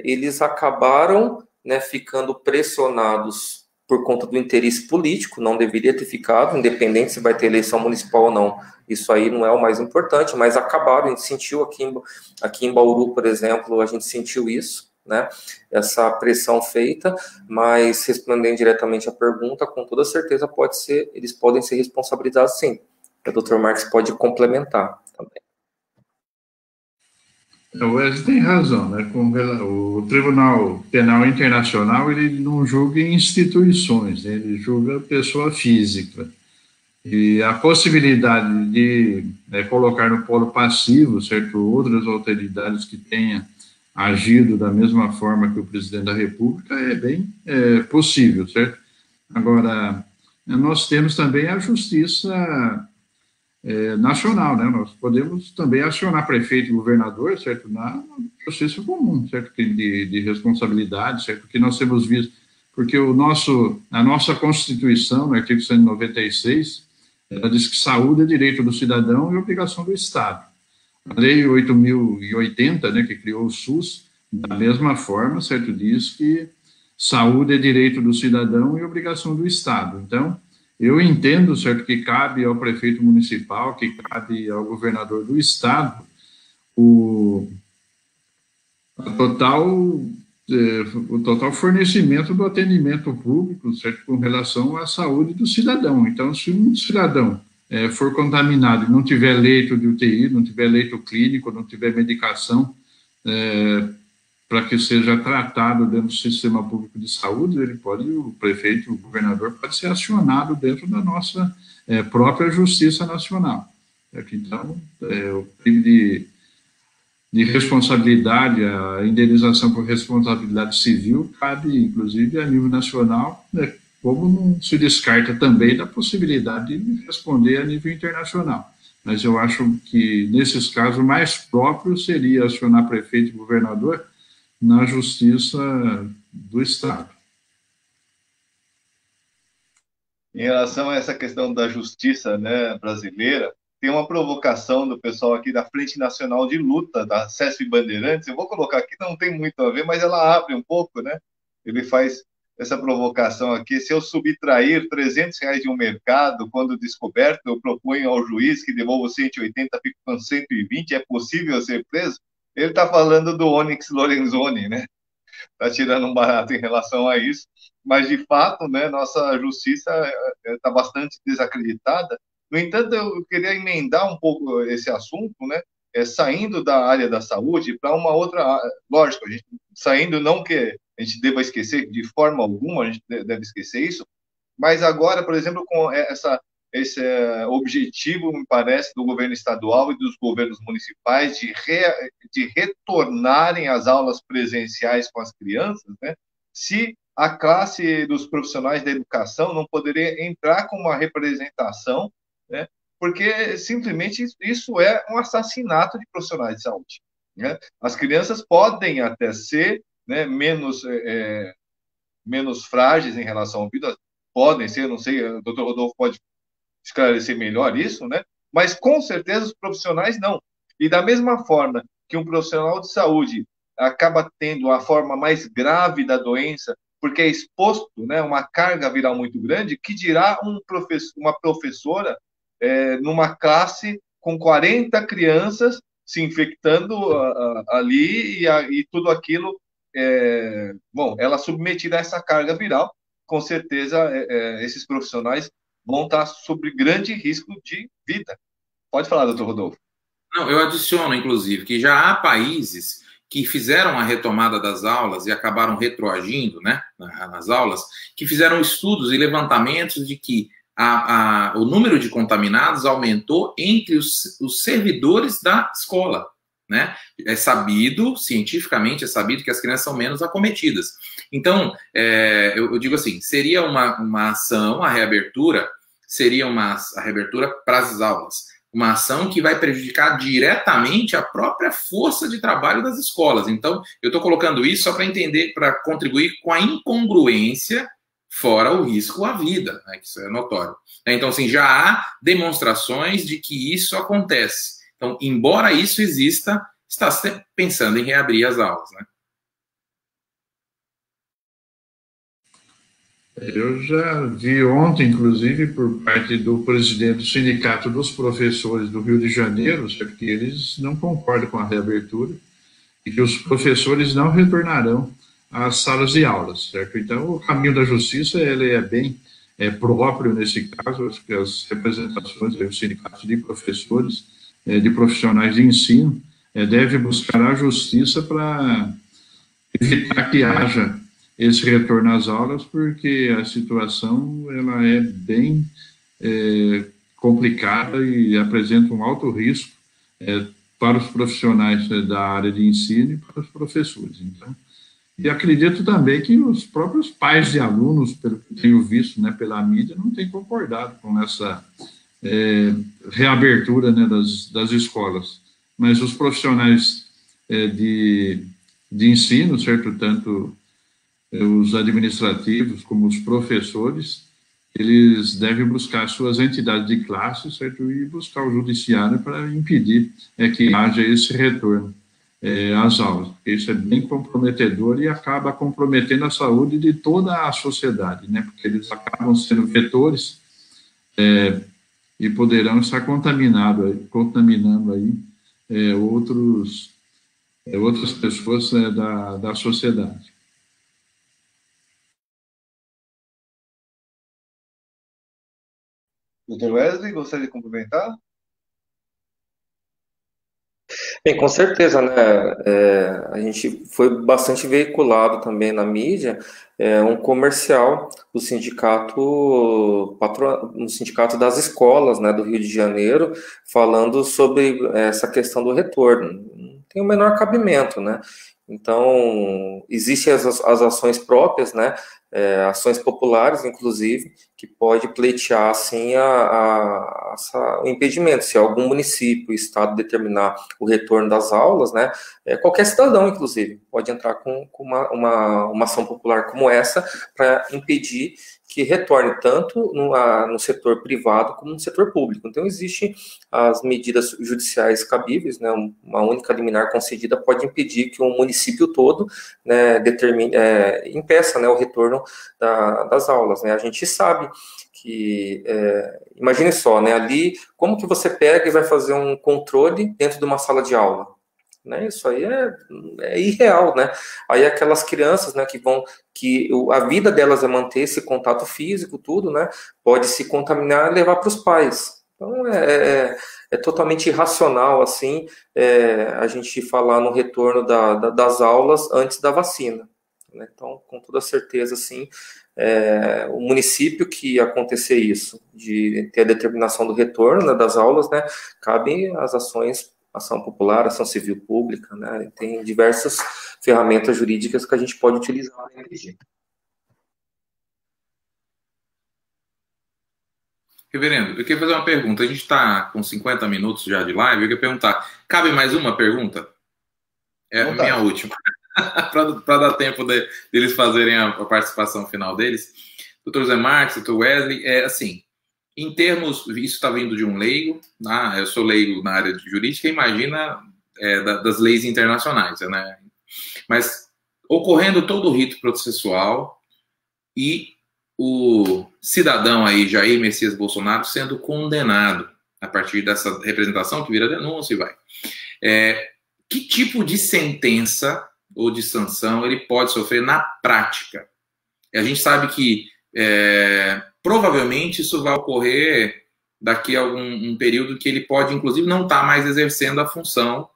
eles acabaram, né, ficando pressionados por conta do interesse político, não deveria ter ficado, independente se vai ter eleição municipal ou não, isso aí não é o mais importante, mas acabaram, a gente sentiu aqui em Bauru, por exemplo, a gente sentiu isso, né, essa pressão feita, mas respondendo diretamente à pergunta, com toda certeza eles podem ser responsabilizados, sim. O Dr. Marques pode complementar também. O Wesley tem razão, né? O Tribunal Penal Internacional, ele não julga instituições, né? Ele julga pessoa física. E a possibilidade de colocar no polo passivo, certo, outras autoridades que tenham agido da mesma forma que o presidente da República é bem possível, certo? Agora, nós temos também a justiça nacional, né? Nós podemos também acionar prefeito e governador, certo, na justiça comum, certo, de responsabilidade, certo, que nós temos visto, porque a nossa Constituição, no artigo 196, ela diz que saúde é direito do cidadão e obrigação do Estado. A Lei 8.080, né, que criou o SUS, da mesma forma, certo, diz que saúde é direito do cidadão e obrigação do Estado. Então, eu entendo, certo, que cabe ao prefeito municipal, que cabe ao governador do estado, o total fornecimento do atendimento público, certo, com relação à saúde do cidadão. Então, se um cidadão for contaminado e não tiver leito de UTI, não tiver leito clínico, não tiver medicação para que seja tratado dentro do sistema público de saúde, o prefeito, o governador, pode ser acionado dentro da nossa própria Justiça Nacional. Então, o crime de responsabilidade, a indenização por responsabilidade civil, cabe, inclusive, a nível nacional, como não se descarta também da possibilidade de responder a nível internacional. Mas eu acho que, nesses casos, o mais próprio seria acionar prefeito e governador na Justiça do Estado. Em relação a essa questão da justiça, né, brasileira, tem uma provocação do pessoal aqui da Frente Nacional de Luta, da CESP Bandeirantes. Eu vou colocar aqui, não tem muito a ver, mas ela abre um pouco, né? Ele faz essa provocação aqui. Se eu subtrair R$ 300 de um mercado, quando descoberto, eu proponho ao juiz que devolva 180, fico com 120, é possível ser preso? Ele está falando do Onyx Lorenzoni, né? Está tirando um barato em relação a isso, mas de fato, né, nossa justiça está bastante desacreditada. No entanto, eu queria emendar um pouco esse assunto, né, saindo da área da saúde para uma outra, lógico, a gente, saindo, não que a gente deva esquecer de forma alguma, a gente deve esquecer isso, mas agora, por exemplo, com esse objetivo, me parece, do governo estadual e dos governos municipais de retornarem às aulas presenciais com as crianças, né? Se a classe dos profissionais da educação não poderia entrar com uma representação, né? Porque simplesmente isso é um assassinato de profissionais de saúde, né? As crianças podem até ser, né, menos frágeis em relação ao vida, podem ser, não sei, o doutor Rodolfo pode esclarecer melhor isso, né? Mas com certeza os profissionais não. E da mesma forma que um profissional de saúde acaba tendo a forma mais grave da doença, porque é exposto, né, uma carga viral muito grande, que dirá uma professora numa classe com 40 crianças se infectando ali e tudo aquilo, bom, ela submetida a essa carga viral, com certeza esses profissionais vão estar sob grande risco de vida. Pode falar, doutor Rodolfo. Não, eu adiciono, inclusive, que já há países que fizeram a retomada das aulas e acabaram retroagindo, né, nas aulas, que fizeram estudos e levantamentos de que o número de contaminados aumentou entre os servidores da escola, né? É sabido, cientificamente é sabido que as crianças são menos acometidas. Então, eu digo assim, seria uma ação, a reabertura, seria a reabertura para as aulas, uma ação que vai prejudicar diretamente a própria força de trabalho das escolas. Então, eu estou colocando isso só para entender, para contribuir com a incongruência, fora o risco à vida, né, que isso é notório. Então, assim, já há demonstrações de que isso acontece. Então, embora isso exista, está pensando em reabrir as aulas, né? Eu já vi ontem, inclusive, por parte do presidente do Sindicato dos Professores do Rio de Janeiro, certo, que eles não concordam com a reabertura e que os professores não retornarão às salas de aulas, certo? Então, o caminho da justiça, ele é bem próprio nesse caso, acho que as representações dos sindicatos de professores, de profissionais de ensino, devem buscar a justiça para evitar que haja esse retorno às aulas, porque a situação ela é bem complicada e apresenta um alto risco para os profissionais da área de ensino e para os professores. Então, e acredito também que os próprios pais de alunos, pelo que tenho visto, né, pela mídia, não têm concordado com essa reabertura, né, das escolas. Mas os profissionais de ensino, certo, tanto os administrativos como os professores, eles devem buscar suas entidades de classe, certo, e buscar o judiciário para impedir que haja esse retorno às aulas, porque isso é bem comprometedor e acaba comprometendo a saúde de toda a sociedade, né, porque eles acabam sendo vetores e poderão estar contaminando aí outras pessoas da sociedade. Doutor Wesley, gostaria de complementar? Bem, com certeza, né? A gente foi bastante veiculado também na mídia um comercial do no sindicato das escolas, né, do Rio de Janeiro, falando sobre essa questão do retorno. Não tem o menor cabimento, né? Então, existem as ações próprias, né, ações populares, inclusive, que pode pleitear, assim, o impedimento. Se algum município, estado determinar o retorno das aulas, né, qualquer cidadão, inclusive, pode entrar com uma ação popular como essa para impedir que retorne tanto no setor privado como no setor público. Então, existem as medidas judiciais cabíveis, né, uma única liminar concedida pode impedir que um município todo, né, impeça, né, o retorno das aulas, né. A gente sabe que, imagine só, né, ali, como que você pega e vai fazer um controle dentro de uma sala de aula? Né, isso aí é irreal, né? Aí aquelas crianças, né, que a vida delas é manter esse contato físico, tudo, né? Pode se contaminar e levar para os pais. Então é totalmente irracional, assim, a gente falar no retorno das aulas antes da vacina. Né? Então, com toda certeza, assim, o município que acontecer isso, de ter a determinação do retorno, né, das aulas, né, cabe as ações, ação popular, ação civil pública, né, tem diversas ferramentas jurídicas que a gente pode utilizar para impedir. Reverendo, eu queria fazer uma pergunta. A gente está com 50 minutos já de live. Eu queria perguntar: cabe mais uma pergunta? É a minha última, para dar tempo deles fazerem a participação final deles. Doutor Zé Marques, doutor Wesley, assim, em termos, isso está vindo de um leigo, né? Eu sou leigo na área de jurídica, imagina das leis internacionais, né? Mas ocorrendo todo o rito processual e o cidadão aí, Jair Messias Bolsonaro, sendo condenado a partir dessa representação que vira denúncia e vai. Que tipo de sentença ou de sanção ele pode sofrer na prática? A gente sabe que provavelmente isso vai ocorrer daqui a um período que ele pode, inclusive, não estar mais exercendo a função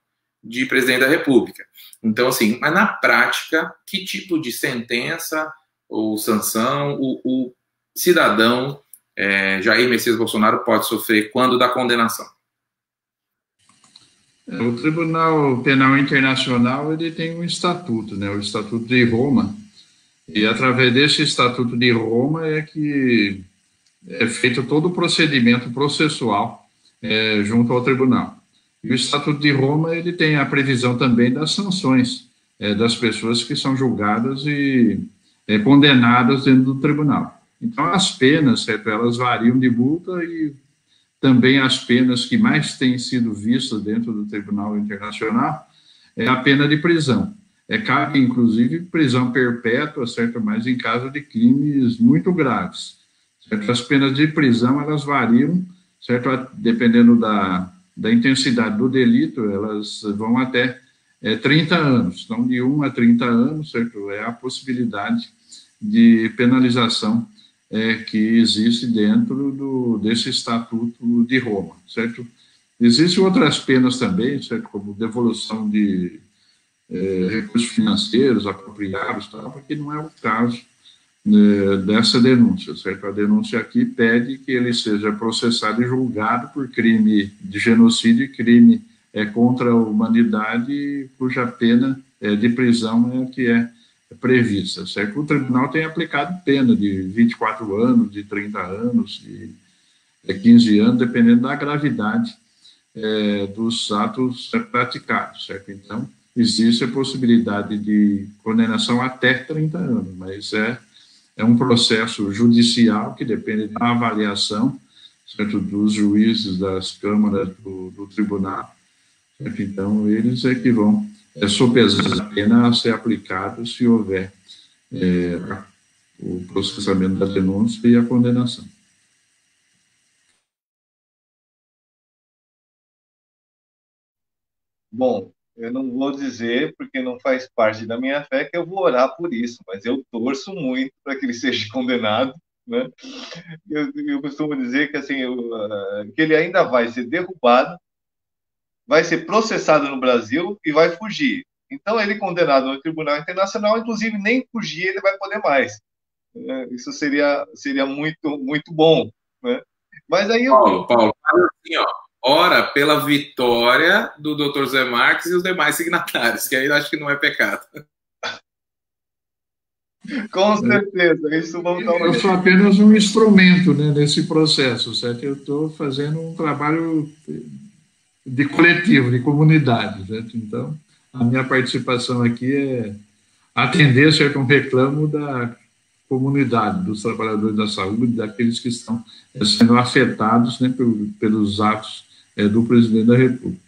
de presidente da República. Então, assim, mas na prática, que tipo de sentença ou sanção o cidadão Jair Messias Bolsonaro pode sofrer quando da condenação? O Tribunal Penal Internacional ele tem um estatuto, né, o Estatuto de Roma, e através desse Estatuto de Roma é que é feito todo o procedimento processual junto ao tribunal. E o Estatuto de Roma ele tem a previsão também das sanções das pessoas que são julgadas e condenadas dentro do tribunal. Então, as penas, certo, elas variam de multa e também as penas que mais têm sido vistas dentro do Tribunal Internacional é a pena de prisão. Cabe, inclusive, prisão perpétua, certo, mas em caso de crimes muito graves. Certo? As penas de prisão, elas variam, certo, dependendo da intensidade do delito, elas vão até 30 anos. Então, de 1 a 30 anos, certo, é a possibilidade de penalização que existe dentro desse Estatuto de Roma, certo? Existem outras penas também, certo, como devolução de recursos financeiros apropriados, tal, porque não é o caso dessa denúncia, certo? A denúncia aqui pede que ele seja processado e julgado por crime de genocídio e crime contra a humanidade, cuja pena de prisão é a que é prevista, certo? O tribunal tem aplicado pena de 24 anos, de 30 anos, de 15 anos, dependendo da gravidade dos atos praticados, certo? Então, existe a possibilidade de condenação até 30 anos, mas é um processo judicial que depende da avaliação, certo, dos juízes das câmaras do tribunal, certo? Então, eles que vão sopesar a pena a ser aplicada se houver o processamento da denúncia e a condenação. Bom, eu não vou dizer, porque não faz parte da minha fé, que eu vou orar por isso, mas eu torço muito para que ele seja condenado, né? Eu costumo dizer que, assim, que ele ainda vai ser derrubado, vai ser processado no Brasil e vai fugir. Então, ele condenado no Tribunal Internacional, inclusive, nem fugir ele vai poder mais. Isso seria muito, muito bom, né? Mas aí Paulo, assim, ó, ora pela vitória do Dr. Zé Marques e os demais signatários, que aí eu acho que não é pecado. Com certeza, isso vamos dar uma... Eu sou apenas um instrumento, né, nesse processo, certo? Eu estou fazendo um trabalho de coletivo, de comunidade, certo? Então, a minha participação aqui é atender, certo, um reclamo da comunidade, dos trabalhadores da saúde, daqueles que estão sendo afetados, né, pelos atos do presidente da República.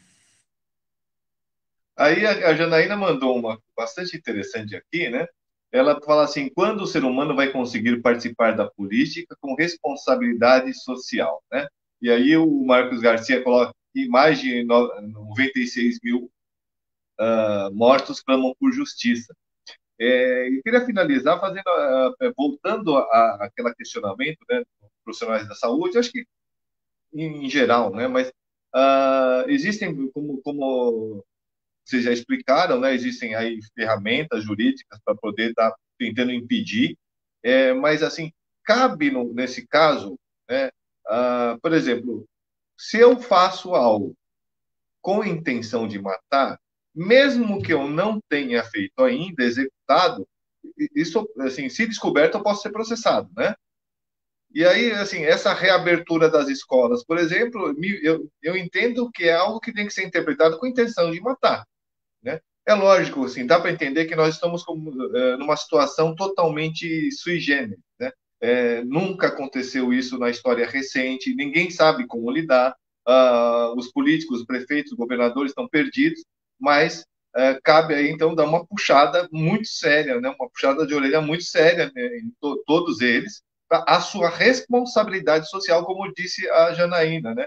Aí a Janaína mandou uma bastante interessante aqui, né? Ela fala assim: quando o ser humano vai conseguir participar da política com responsabilidade social, né? E aí o Marcos Garcia coloca que mais de 96 mil mortos clamam por justiça. Eu queria finalizar fazendo, voltando àquele questionamento, né, dos profissionais da saúde, acho que em geral, né? Mas existem, como vocês já explicaram, né? Existem aí ferramentas jurídicas para poder estar tentando impedir, mas assim cabe nesse caso, né? Por exemplo, se eu faço algo com intenção de matar, mesmo que eu não tenha feito ainda, executado, isso, assim, se descoberto, eu posso ser processado, né? E aí, assim, essa reabertura das escolas, por exemplo, eu entendo que é algo que tem que ser interpretado com intenção de matar, né? É lógico, assim, dá para entender que nós estamos numa situação totalmente sui generis, né? Nunca aconteceu isso na história recente, ninguém sabe como lidar, os políticos, os prefeitos, os governadores estão perdidos, mas cabe aí, então, dar uma puxada muito séria, né? Uma puxada de orelha muito séria, né, em todos eles, para a sua responsabilidade social, como disse a Janaína, né?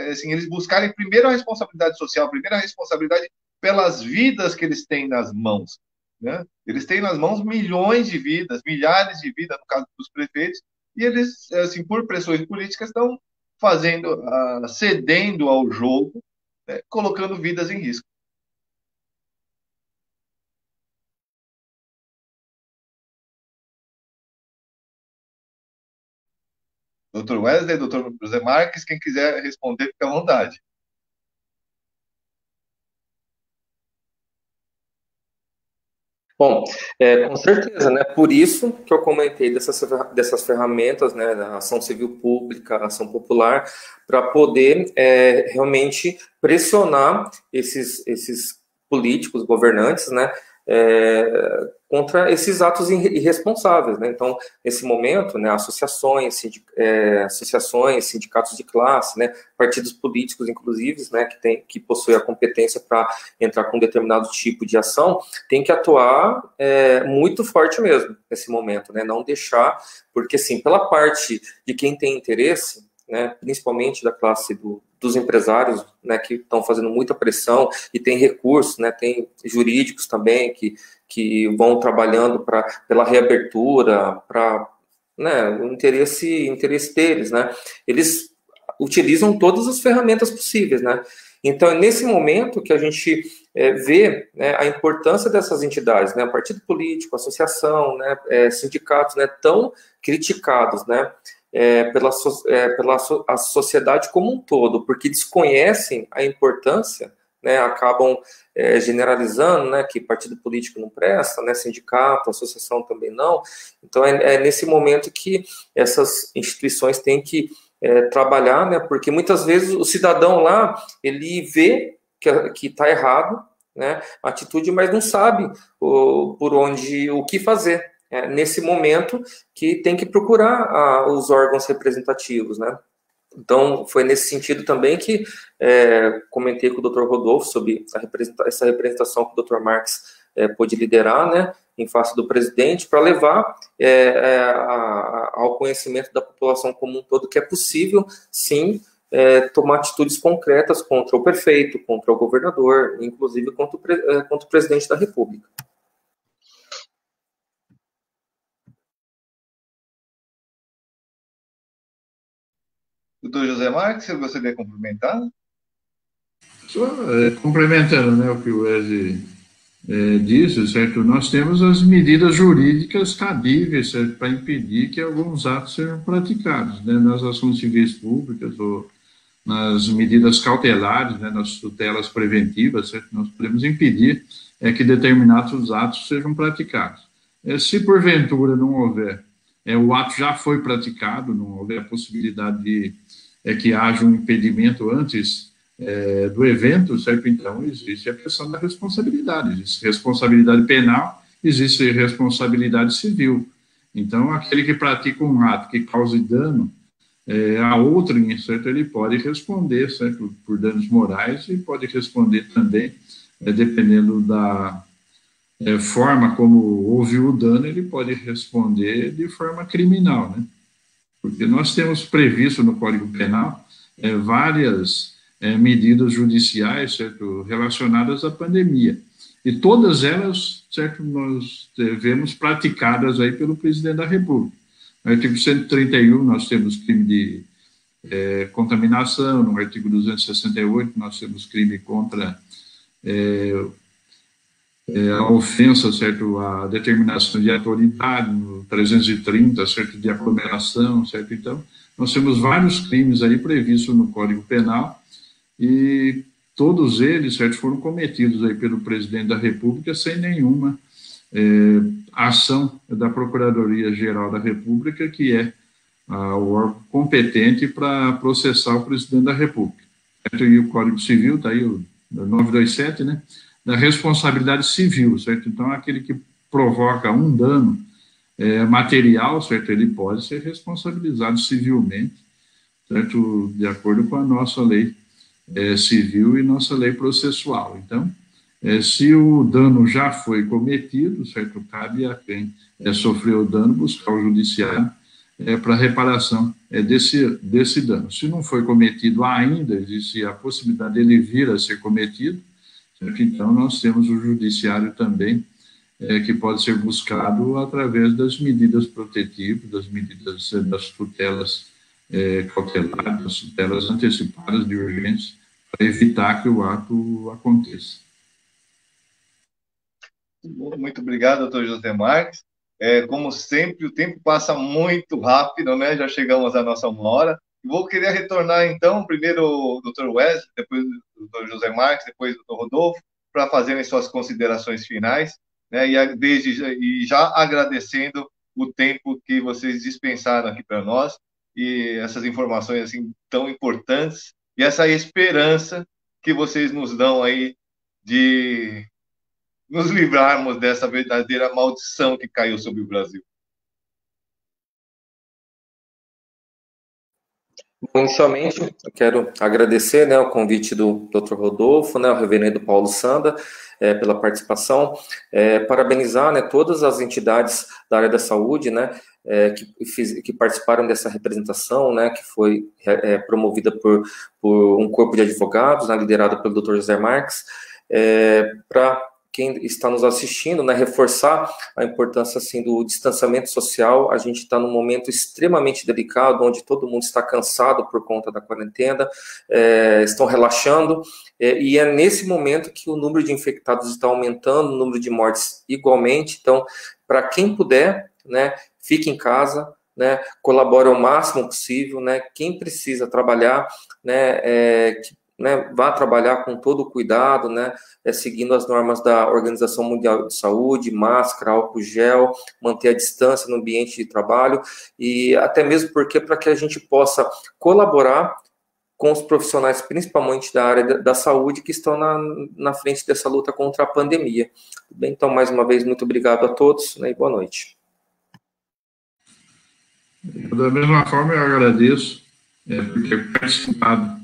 Assim, eles buscarem primeiro a responsabilidade social, primeiro a responsabilidade pelas vidas que eles têm nas mãos, né? Eles têm nas mãos milhões de vidas, milhares de vidas, no caso dos prefeitos, e eles, assim, por pressões políticas, estão fazendo, cedendo ao jogo, né, colocando vidas em risco. Dr. Wesley, Dr. José Marques, quem quiser responder, fica à vontade. Bom, com certeza, né? Por isso que eu comentei dessas ferramentas, né, da ação civil pública, ação popular, para poder realmente pressionar esses políticos, governantes, né, contra esses atos irresponsáveis, né? Então, nesse momento, né, associações, sindicatos de classe, né, partidos políticos, inclusive, né, que possuem a competência para entrar com determinado tipo de ação, tem que atuar muito forte mesmo nesse momento, né? Não deixar, porque assim, pela parte de quem tem interesse, né, principalmente da classe dos empresários, né, que estão fazendo muita pressão e tem recursos, né, tem jurídicos também que vão trabalhando pela reabertura, para, né, o interesse deles, né? Eles utilizam todas as ferramentas possíveis, né? Então, é nesse momento que a gente vê, né, a importância dessas entidades, né, partido político, associação, né, sindicatos, né, tão criticados, né, pela a sociedade como um todo, porque desconhecem a importância, né, acabam generalizando, né, que partido político não presta, né, sindicato, associação também não. Então, é nesse momento que essas instituições têm que trabalhar, né, porque muitas vezes o cidadão lá, ele vê que está errado, né, a atitude, mas não sabe o que fazer. Nesse momento que tem que procurar os órgãos representativos, né? Então, foi nesse sentido também que comentei com o Dr. Rodolfo sobre essa representação que o Dr. Marques pôde liderar, né, em face do presidente, para levar ao conhecimento da população como um todo que é possível, sim, tomar atitudes concretas contra o prefeito, contra o governador, inclusive contra o presidente da República. Doutor José Marques, você gostaria de complementar? Só complementando, né, o que o Wesley disse, certo? Nós temos as medidas jurídicas cabíveis, certo, para impedir que alguns atos sejam praticados, né, nas ações civis públicas ou nas medidas cautelares, né, nas tutelas preventivas, certo? Nós podemos impedir que determinados atos sejam praticados. Se porventura não houver, o ato já foi praticado, não houver a possibilidade de que haja um impedimento antes do evento, certo? Então, existe a questão da responsabilidade. Existe responsabilidade penal, existe responsabilidade civil. Então, aquele que pratica um ato que cause dano a outrem, certo? Ele pode responder, certo? Por danos morais e pode responder também, dependendo da forma como houve o dano, ele pode responder de forma criminal, né? Porque nós temos previsto no Código Penal várias medidas judiciais, certo? Relacionadas à pandemia. E todas elas, certo? Nós vemos praticadas aí pelo presidente da República. No artigo 131, nós temos crime de contaminação, no artigo 268, nós temos crime contra a ofensa, certo, a determinação de autoridade, no 330, certo, de aglomeração, certo, então, nós temos vários crimes aí previstos no Código Penal e todos eles, certo, foram cometidos aí pelo presidente da República sem nenhuma ação da Procuradoria-Geral da República, que é o órgão competente para processar o presidente da República. Certo? E o Código Civil, está aí o 927, né, da responsabilidade civil, certo? Então, aquele que provoca um dano material, certo? Ele pode ser responsabilizado civilmente, certo? De acordo com a nossa lei civil e nossa lei processual. Então, se o dano já foi cometido, certo? Cabe a quem sofreu o dano buscar o judiciário para reparação desse dano. Se não foi cometido ainda, existe a possibilidade dele vir a ser cometido, certo? Então, nós temos o judiciário também, que pode ser buscado através das medidas protetivas, das tutelas cautelares, das tutelas antecipadas de urgência, para evitar que o ato aconteça. Muito obrigado, doutor José Marques. Como sempre, o tempo passa muito rápido, né? Já chegamos à nossa 1 hora. Vou querer retornar, então, primeiro o doutor Wesley, depois o doutor José Marques, depois o doutor Rodolfo, para fazerem suas considerações finais, né? E já agradecendo o tempo que vocês dispensaram aqui para nós e essas informações assim tão importantes e essa esperança que vocês nos dão aí de nos livrarmos dessa verdadeira maldição que caiu sobre o Brasil. Inicialmente, eu quero agradecer, né, o convite do Dr. Rodolfo, né, o reverendo Paulo Sanda, pela participação, parabenizar, né, todas as entidades da área da saúde, né, que participaram dessa representação, né, que foi promovida por um corpo de advogados, né, liderado pelo Dr. José Marques, para quem está nos assistindo, né, reforçar a importância assim, do distanciamento social. A gente está num momento extremamente delicado, onde todo mundo está cansado por conta da quarentena, estão relaxando, e é nesse momento que o número de infectados está aumentando, o número de mortes igualmente. Então, para quem puder, né, fique em casa, né, colabore ao máximo possível, né, quem precisa trabalhar, né, vá trabalhar com todo o cuidado, né, seguindo as normas da Organização Mundial de Saúde, máscara, álcool gel, manter a distância no ambiente de trabalho, e até mesmo porque para que a gente possa colaborar com os profissionais, principalmente da área da saúde, que estão na frente dessa luta contra a pandemia. Bem, então, mais uma vez, muito obrigado a todos, né, e boa noite. Da mesma forma, eu agradeço por ter participado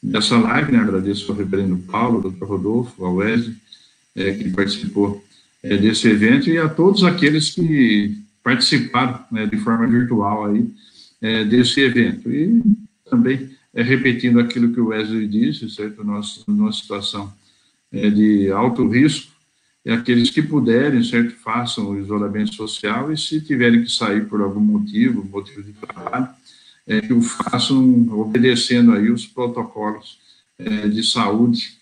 dessa live, né? Agradeço ao reverendo Paulo, ao Dr. Rodolfo, ao Wesley, que participou desse evento, e a todos aqueles que participaram, né, de forma virtual aí, desse evento. E também, repetindo aquilo que o Wesley disse, certo? Numa situação de alto risco, aqueles que puderem, certo, façam o isolamento social, e se tiverem que sair por algum motivo de trabalho, que o façam obedecendo aí os protocolos de saúde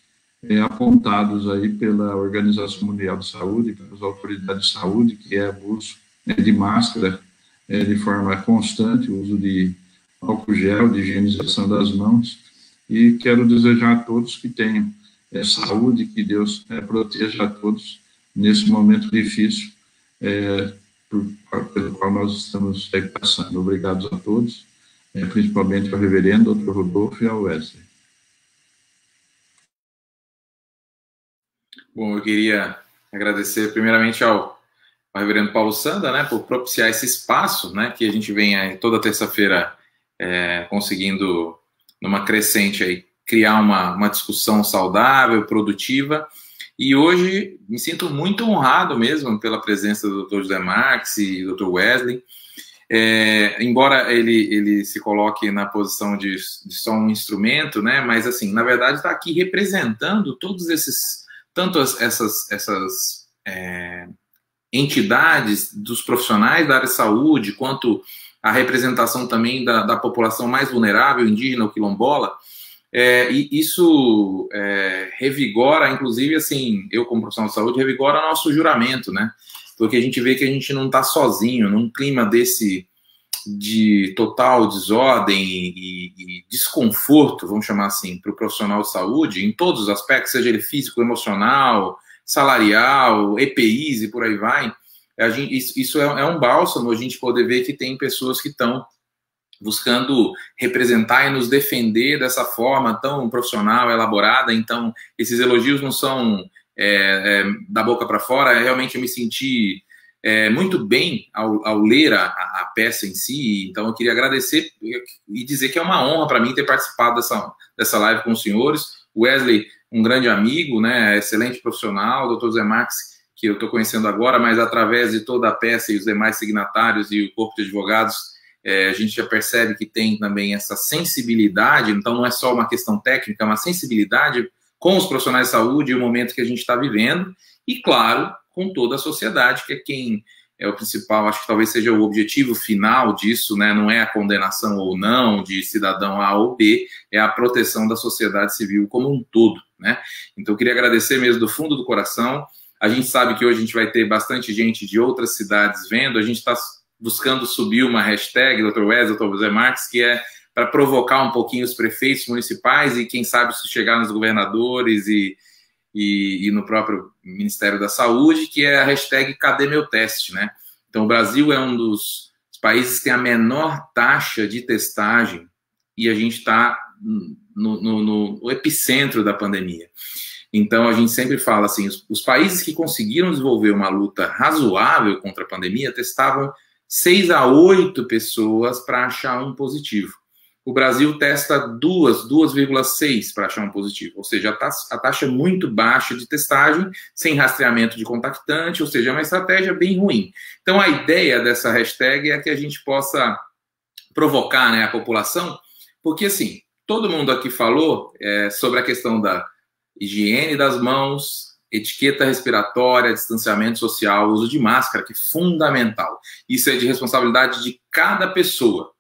apontados aí pela Organização Mundial de Saúde, pelas autoridades de saúde, que é o uso de máscara de forma constante, o uso de álcool gel, de higienização das mãos, e quero desejar a todos que tenham saúde, que Deus proteja a todos nesse momento difícil pelo qual nós estamos passando. Obrigado a todos, principalmente ao reverendo, Dr. Rodolfo e ao Wesley. Bom, eu queria agradecer primeiramente ao reverendo Paulo Sanda, né, por propiciar esse espaço, né, que a gente vem toda terça-feira conseguindo, numa crescente aí, criar uma discussão saudável, produtiva, e hoje me sinto muito honrado mesmo pela presença do Dr. José Marques e do Dr. Wesley, embora ele se coloque na posição de só um instrumento, né, mas assim, na verdade está aqui representando todos esses, tanto essas entidades dos profissionais da área de saúde, quanto a representação também da população mais vulnerável, indígena ou quilombola, e isso revigora, inclusive, assim, eu como profissional de saúde, revigora nosso juramento, né? Porque a gente vê que a gente não está sozinho, num clima desse de total desordem e desconforto, vamos chamar assim, para o profissional de saúde, em todos os aspectos, seja ele físico, emocional, salarial, EPIs e por aí vai. Isso é um bálsamo, a gente poder ver que tem pessoas que estão buscando representar e nos defender dessa forma tão profissional, elaborada. Então, esses elogios não são da boca para fora. Realmente eu me senti muito bem ao ler a peça em si. Então, eu queria agradecer e dizer que é uma honra para mim ter participado dessa live com os senhores. Wesley, um grande amigo, né, excelente profissional, o Dr. Zé Marques, que eu estou conhecendo agora, mas através de toda a peça e os demais signatários e o corpo de advogados, a gente já percebe que tem também essa sensibilidade. Então não é só uma questão técnica, é uma sensibilidade com os profissionais de saúde e o momento que a gente está vivendo, e claro, com toda a sociedade, que é quem é o principal, acho que talvez seja o objetivo final disso, né? Não é a condenação ou não de cidadão A ou B, é a proteção da sociedade civil como um todo, né? Então eu queria agradecer mesmo do fundo do coração. A gente sabe que hoje a gente vai ter bastante gente de outras cidades vendo, a gente está buscando subir uma hashtag, Dr. Wesley, Dr. José Marques, que é para provocar um pouquinho os prefeitos municipais e quem sabe se chegar nos governadores e no próprio Ministério da Saúde, que é a hashtag Cadê Meu Teste, né? Então, o Brasil é um dos países que tem a menor taxa de testagem e a gente está no epicentro da pandemia. Então, a gente sempre fala assim, os países que conseguiram desenvolver uma luta razoável contra a pandemia testavam 6 a 8 pessoas para achar um positivo. O Brasil testa 2,6 para achar um positivo, ou seja, a taxa muito baixa de testagem, sem rastreamento de contactante, ou seja, é uma estratégia bem ruim. Então, a ideia dessa hashtag é que a gente possa provocar, né, a população, porque, assim, todo mundo aqui falou sobre a questão da higiene das mãos, etiqueta respiratória, distanciamento social, uso de máscara, que é fundamental. Isso é de responsabilidade de cada pessoa.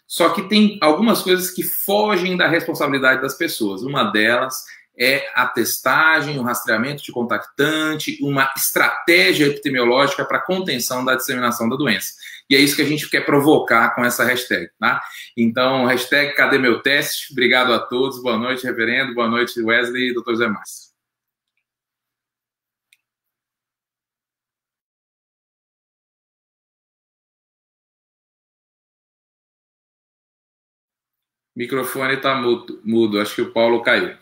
Só que tem algumas coisas que fogem da responsabilidade das pessoas. Uma delas é a testagem, o rastreamento de contactante, uma estratégia epidemiológica para contenção da disseminação da doença. E é isso que a gente quer provocar com essa hashtag, tá? Então, hashtag Cadê Meu Teste? Obrigado a todos. Boa noite, reverendo. Boa noite, Wesley e Dr. Zé Marques. O microfone está mudo, acho que o Paulo caiu.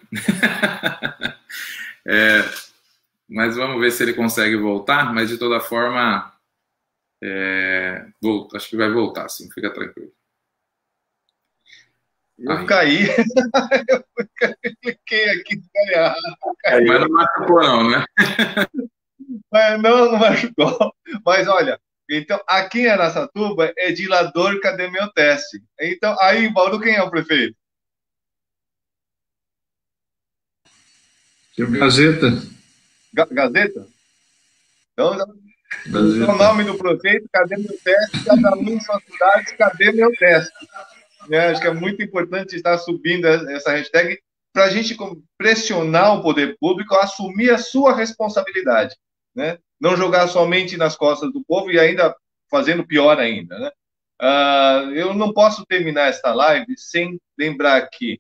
Mas vamos ver se ele consegue voltar, mas de toda forma, acho que vai voltar, sim, fica tranquilo. Eu caí, eu cliquei aqui, mas não machucou não, né? Não machucou, mas olha, então, aqui em Araçatuba é Dilador, Cadê Meu Teste? Então, aí em Bauru, quem é o prefeito? Gazeta. Gazeta? Então, o nome do prefeito, Cadê Meu Teste? Cada um em sua cidade, Cadê Meu Teste? Acho que é muito importante estar subindo essa hashtag para a gente pressionar o poder público a assumir a sua responsabilidade, né? Não jogar somente nas costas do povo e ainda fazendo pior ainda, né? Eu não posso terminar esta live sem lembrar que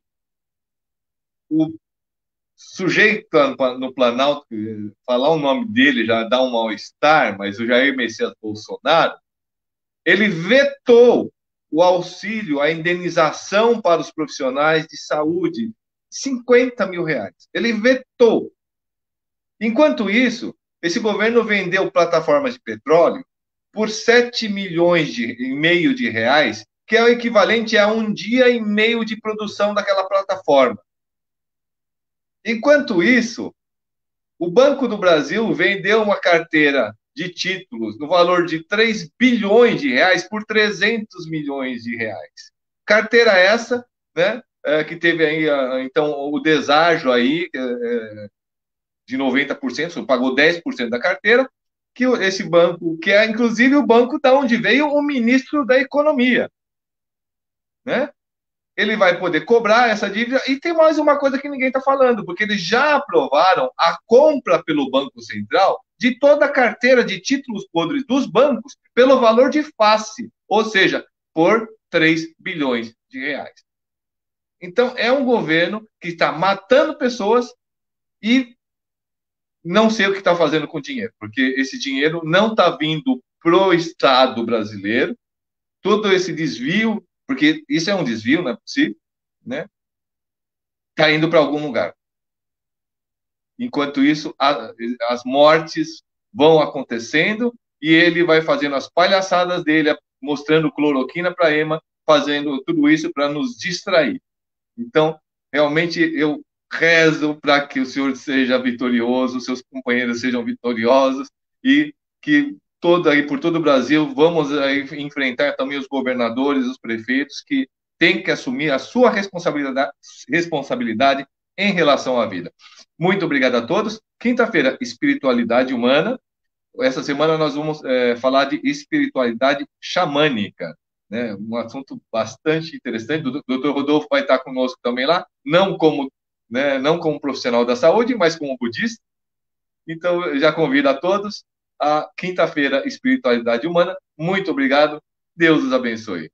o sujeito no Planalto, falar o nome dele já dá um mal-estar, mas o Jair Messias Bolsonaro, ele vetou o auxílio, a indenização para os profissionais de saúde, 50 mil reais. Ele vetou. Enquanto isso, esse governo vendeu plataformas de petróleo por 7 milhões e meio de reais, que é o equivalente a 1 dia e meio de produção daquela plataforma. Enquanto isso, o Banco do Brasil vendeu uma carteira de títulos no valor de 3 bilhões de reais por 300 milhões de reais. Carteira essa, né, que teve aí, então, o deságio aí de 90%, pagou 10% da carteira, que esse banco, que é inclusive o banco da onde veio o ministro da Economia, né? Ele vai poder cobrar essa dívida. E tem mais uma coisa que ninguém está falando, porque eles já aprovaram a compra pelo Banco Central de toda a carteira de títulos podres dos bancos pelo valor de face, ou seja, por 3 bilhões de reais. Então, é um governo que está matando pessoas e não sei o que está fazendo com o dinheiro, porque esse dinheiro não está vindo para o Estado brasileiro. Todo esse desvio, porque isso é um desvio, não é possível, né? Está indo para algum lugar. Enquanto isso, as mortes vão acontecendo e ele vai fazendo as palhaçadas dele, mostrando cloroquina para Ema, fazendo tudo isso para nos distrair. Então, realmente, eu rezo para que o senhor seja vitorioso, seus companheiros sejam vitoriosos e que por todo o Brasil vamos aí enfrentar também os governadores, os prefeitos que têm que assumir a sua responsabilidade em relação à vida. Muito obrigado a todos. Quinta-feira, espiritualidade humana. Essa semana nós vamos falar de espiritualidade xamânica, né? Um assunto bastante interessante. O Dr. Rodolfo vai estar conosco também lá, não como profissional da saúde, mas como budista. Então, eu já convido a todos a quinta-feira, espiritualidade humana. Muito obrigado. Deus os abençoe.